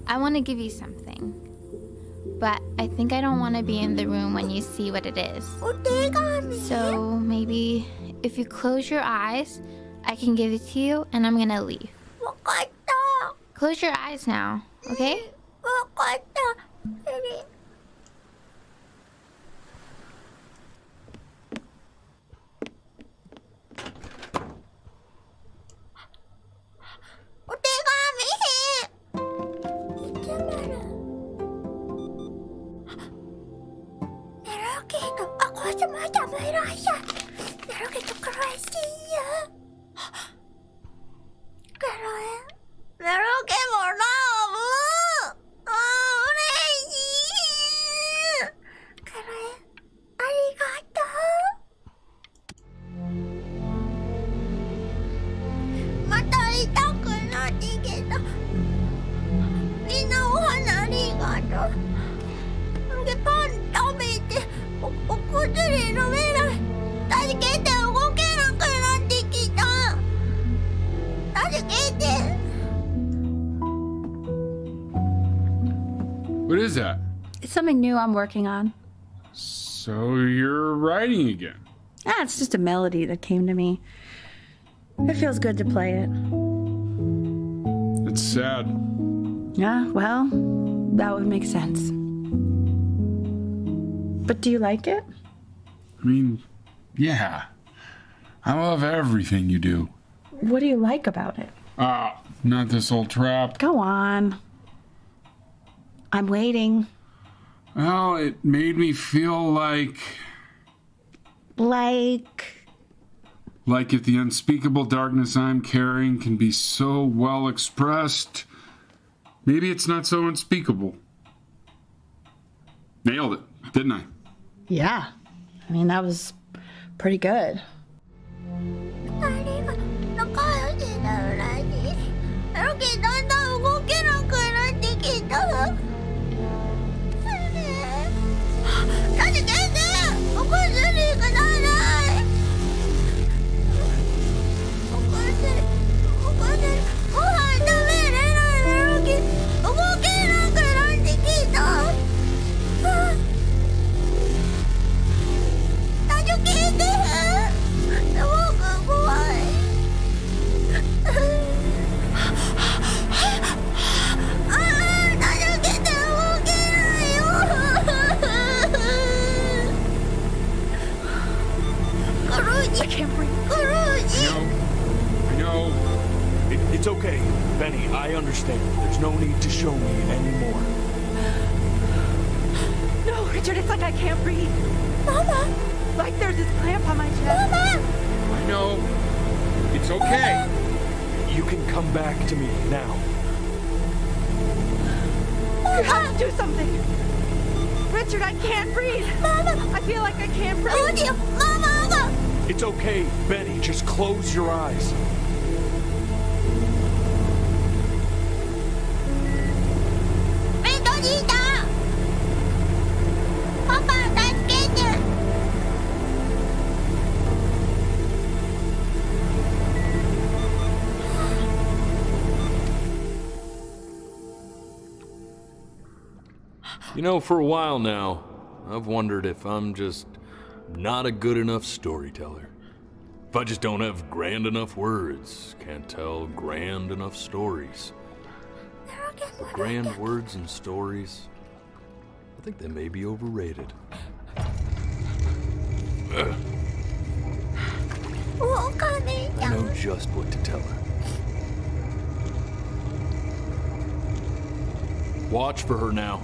I want to give you something. But I think I don't want to be in the room when you see what it is. So maybe if you close your eyes, I can give it to you and I'm gonna leave. Close your eyes now, okay? What is that? It's something new I'm working on. So you're writing again? It's just a melody that came to me. It feels good to play it. It's sad. Yeah, well, that would make sense. But do you like it? I mean, yeah. I love everything you do. What do you like about it? Not this old trap. Go on. I'm waiting. Well, it made me feel like if the unspeakable darkness I'm carrying can be so well expressed, maybe it's not so unspeakable. Nailed it, didn't I? Yeah. I mean, that was pretty good. I can't breathe. I know. It's okay, Benny. I understand. There's no need to show me anymore. No, Richard, it's like I can't breathe. Mama! Like there's this clamp on my chest. Mama! I know. It's okay. You can come back to me now. You have to do something. Richard, I can't breathe. Mama! I feel like I can't breathe. Mama! It's okay, Benny. Just close your eyes. You know, for a while now, I've wondered if I'm just not a good enough storyteller. If I just don't have grand enough words, can't tell grand enough stories. But grand words and stories, I think they may be overrated. I know just what to tell her. Watch for her now.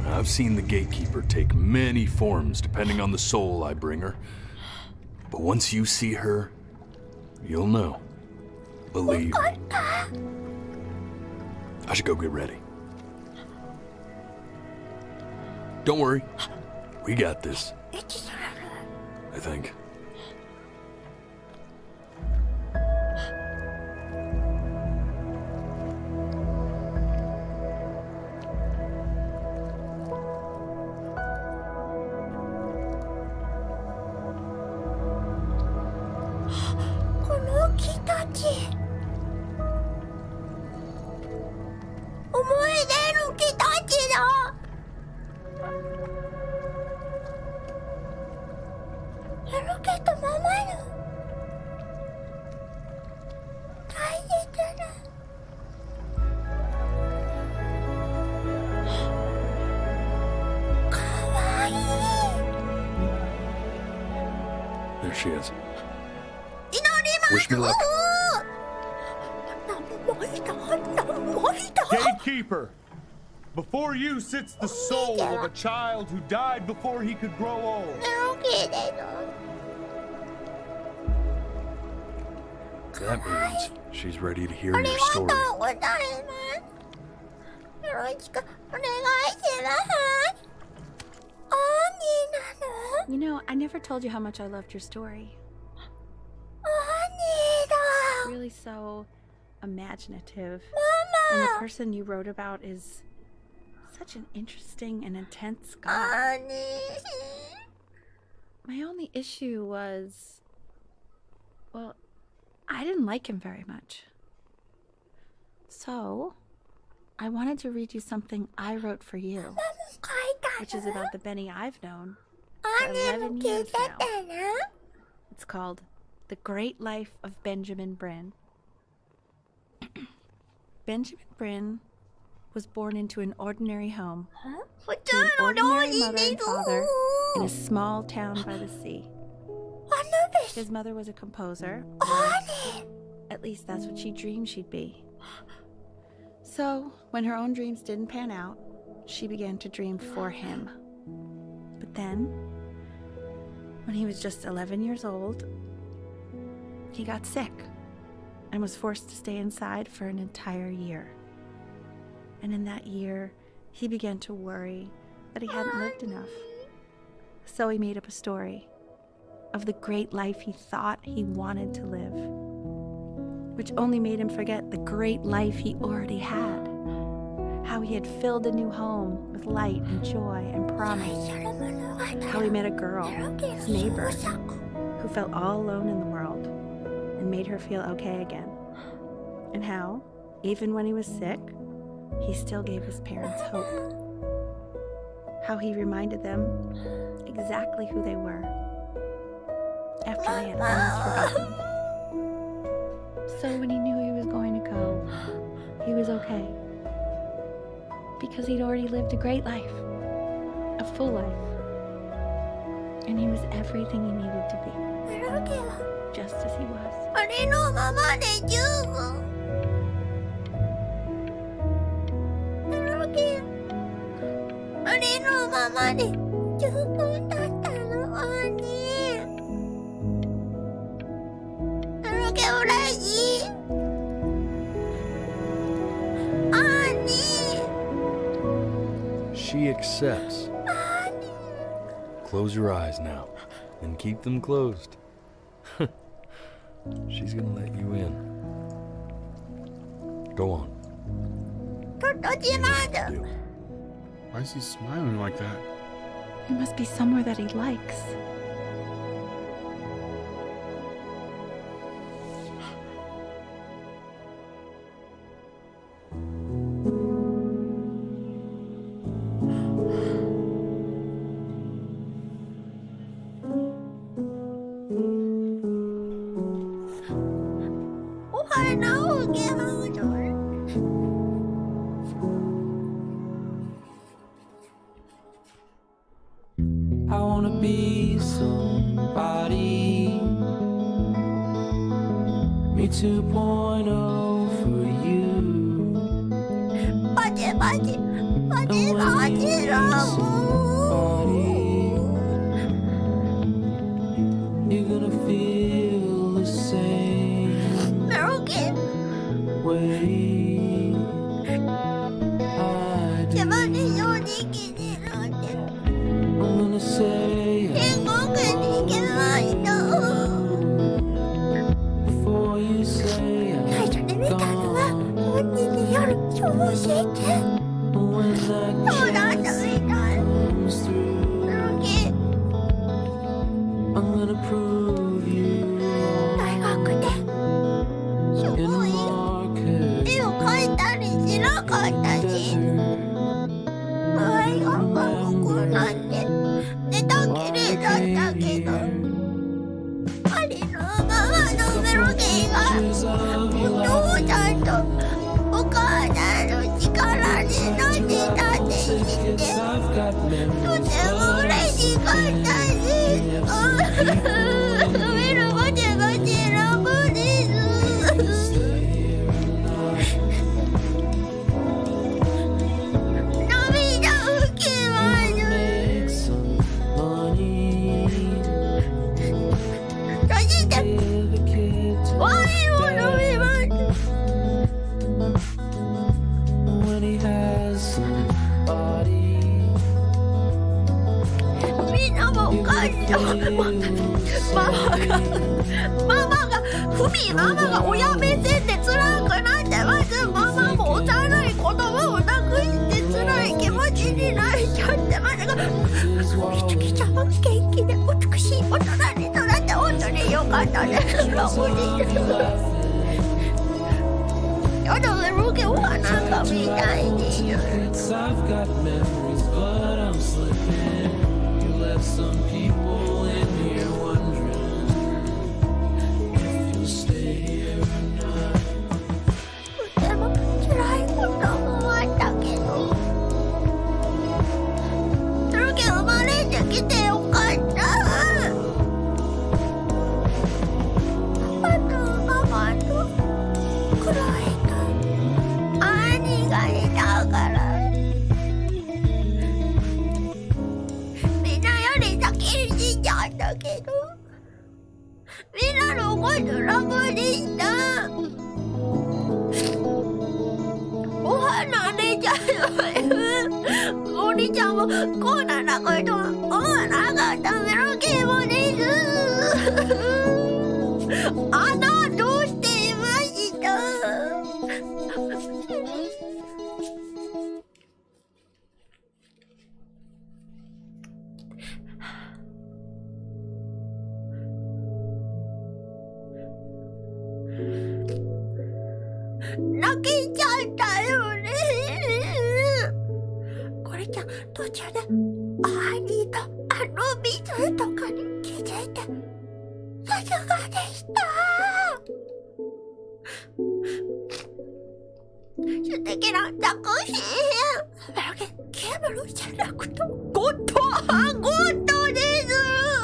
I've seen the gatekeeper take many forms depending on the soul I bring her. But once you see her, you'll know. Believe me. I should go get ready. Don't worry. We got this. I think. There she is. Wish me luck. Gatekeeper, before you sits the soul of a child who died before he could grow old. That means she's ready to hear your story. You know, I never told you how much I loved your story. It's really so imaginative. And the person you wrote about is such an interesting and intense guy. My only issue was, well, I didn't like him very much. So, I wanted to read you something I wrote for you, which is about the Benny I've known for 11 years now. It's called The Great Life of Benjamin Bryn. Benjamin Bryn was born into an ordinary home to an ordinary mother and father in a small town by the sea. His mother was a composer, or at least that's what she dreamed she'd be. So, when her own dreams didn't pan out, she began to dream for him. But then, when he was just 11 years old, he got sick and was forced to stay inside for an entire year. And in that year, he began to worry that he hadn't lived enough. So he made up a story of the great life he thought he wanted to live, which only made him forget the great life he already had. How he had filled a new home with light and joy and promise. How he met a girl, his neighbor, who felt all alone in the world and made her feel okay again. And how, even when he was sick, he still gave his parents hope. How he reminded them exactly who they were after they had almost forgotten. So when he knew he was going to go, he was okay. Because he'd already lived a great life, a full life. And he was everything he needed to be. Just as he was. ありのままで十分。ありのままで十分だったのに。嬉しい。She accepts. Close your eyes now, and keep them closed. She's gonna let you in. Go on. Why is he smiling like that? It must be somewhere that he likes. I wanna be somebody. Me 2.0 for you. You're gonna feel the same way I do. I'm gonna say before you say I'm gone. When that kiss comes through, I'm gonna prove you wrong. In a marketママが親目線で辛くなってます。ママも幼い言葉をなくして辛い気持ちになっちゃってますが、みつきちゃんは元気で美しい大人になって本当によかったです。やだね、ロケお花が見たいです。Some people in here wondering if you'll stay here or not. とても辛いこともあったけど、ロケ生まれてきてよかった。パパとママとクロエと兄がいたから。だけどみんなの声とラブでした。お花ねちゃんお兄ちゃんもこんなこと思わなかったメロケモです。穴どうしていました。泣けちゃったよね。これちゃん途中で兄の水とかに気づいてさすがでした。素敵な作品。ゲームのじゃなくてゴッドです。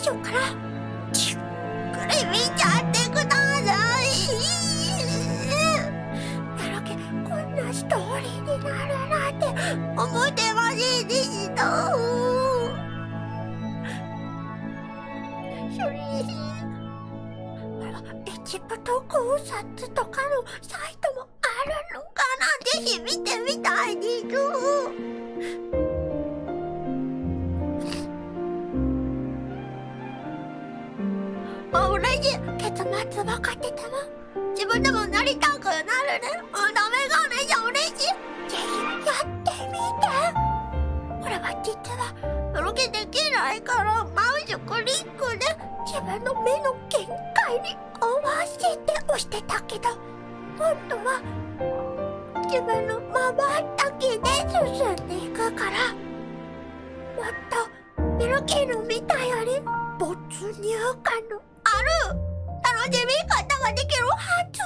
初からじっくり見ちゃってください。だらけこんなストーリーになるなんて思ってませんでした。それエジプト考察とかのサイトもあるのかな。ぜひ見てみたいです。同じ結末分かってても自分でもなりたくなるね。ダメがねじゃ嬉しい。ぜひやってみて。これは実はロケできないからマウスクリックで自分の目の限界に合わせて押してたけど、今度は自分のまばたきで進んでいくから、もっとミルキーの見たより没入感のある楽しみ方ができるはず。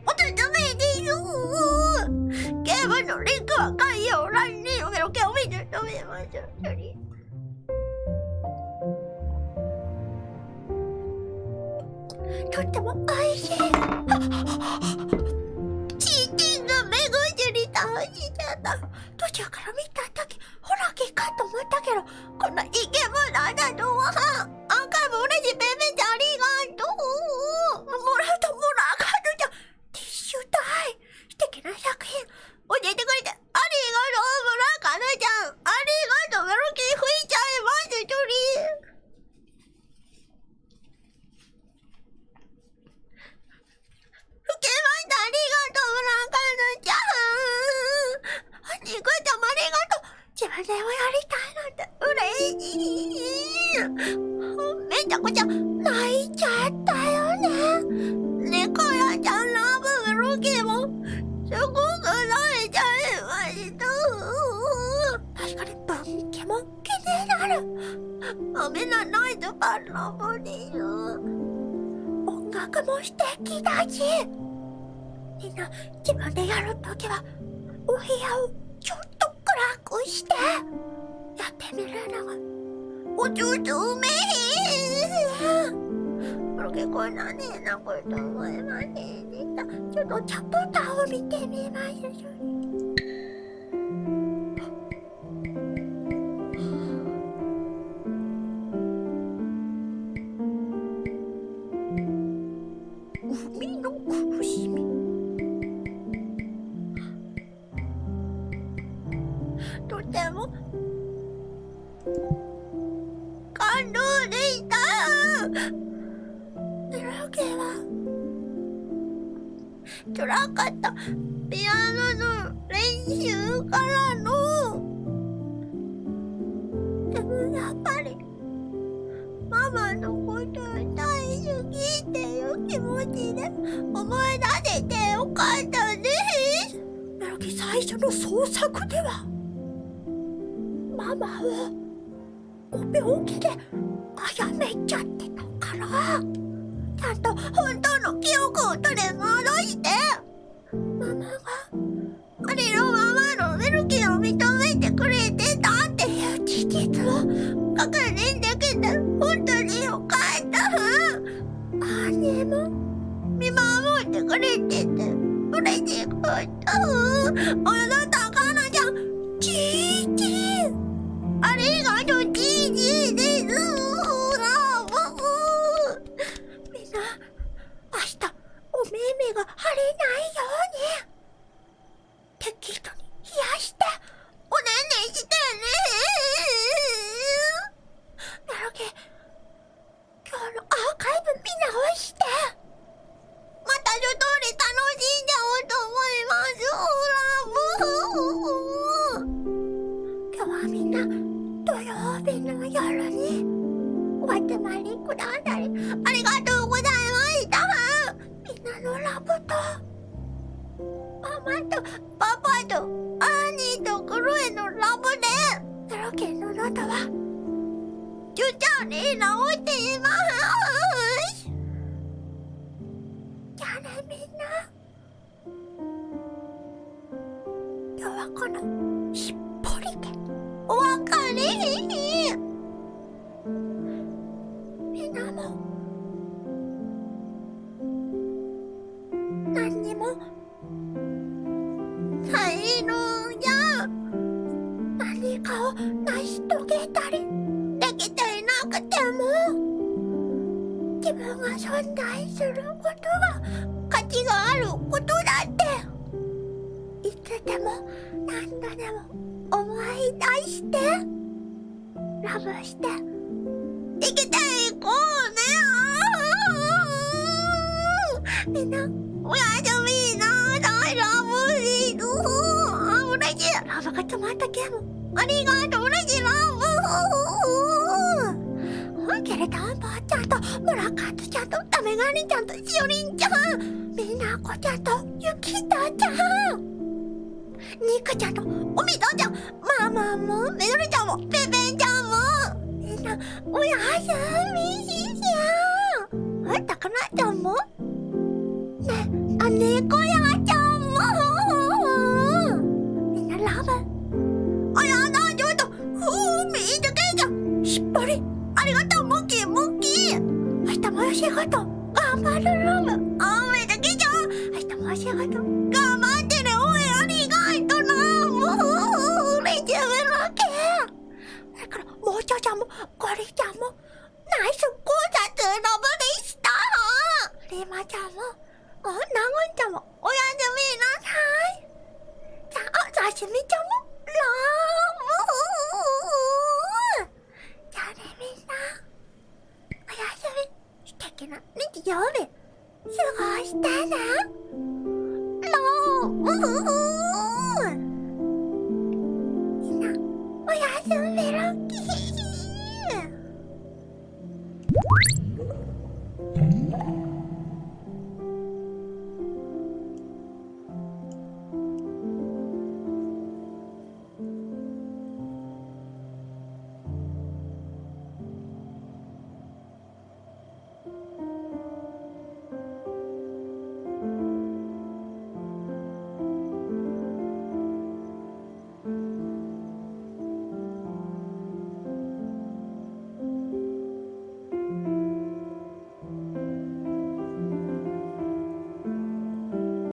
おすすめです。ゲームのリンクは概要欄にミルキーを見てとめましょう。とってもおいしい。チーティング目薬倒しちゃった。途中から見た時ホラー系かと思ったけど、こんなイケメンだとは。アーカイブ嬉しい。ペンペンちゃんありがとう。もらうともらうかとじゃティッシュ代。素敵な作品教えてくれてありがとう。村かなちゃんありがとう。メロキー吹いちゃいます。吹けました。ありがとう村かなちゃん。ニコちゃんもありがとう。自分でもやりたいなんて嬉しい。めちゃくちゃ泣いちゃったよね。猫やちゃんラブメロキーもすごく泣いちゃいました。確かに文系も気になる。みんな泣いてからラブです。音楽も素敵だし、みんな自分でやるときはお部屋をちょっと暗くしてやってみるのがおすすめ。結構なねなこと思いませんでした。ちょっとチャプターを見てみましょう。海の苦しみ。とても感動でした。メロケは辛かったピアノの練習からの、でもやっぱりママのこと大好きっていう気持ちで思い出せてよかったです。メロケ最初の創作ではママをご病気で殺めちゃってたから、ちゃんと本当の記憶を取り戻してママがありのままのメルキーを認めてくれてたっていう事実を確認できて本当によかった。姉も見守ってくれてて嬉しかった。あなたかなちゃんチーチーありがとう。チーチーです。みんな明日お目目が腫れないように適度に冷やしておねんねしてね。メロケ今日のアーカイブ見直してまた一通り楽しんじゃおうと思います。今日はみんな土曜日の夜にお集まりくださりありがとうございました。みんなのラブとママとパパと兄とクロエのラブでメロケの喉は徐々に治っています。じゃあねみんな、今日はこのしっぽりでお別れ。を成し遂げたりできていなくても、自分が存在することが価値があることだっていつでも何度でも思い出してラブして生きていこうね。みんなおやすみなさい。ラブリード嬉しい。ラブが詰まったゲームありがとう。嬉しい。ラブケレタンばあちゃんと村勝ちゃんとタメガニちゃんとしおりんちゃん、みなこちゃんとゆきたちゃん、にかちゃんとおみどちゃん、ママもめどりちゃんもペペちゃんもみんなおやすみししゃん。たかなちゃんもね、あ、猫やちゃんもみんなラブ。あやだ、ちょっとふみーとけいちゃんしっぽりありがとう。ムキムキ明日もよ仕事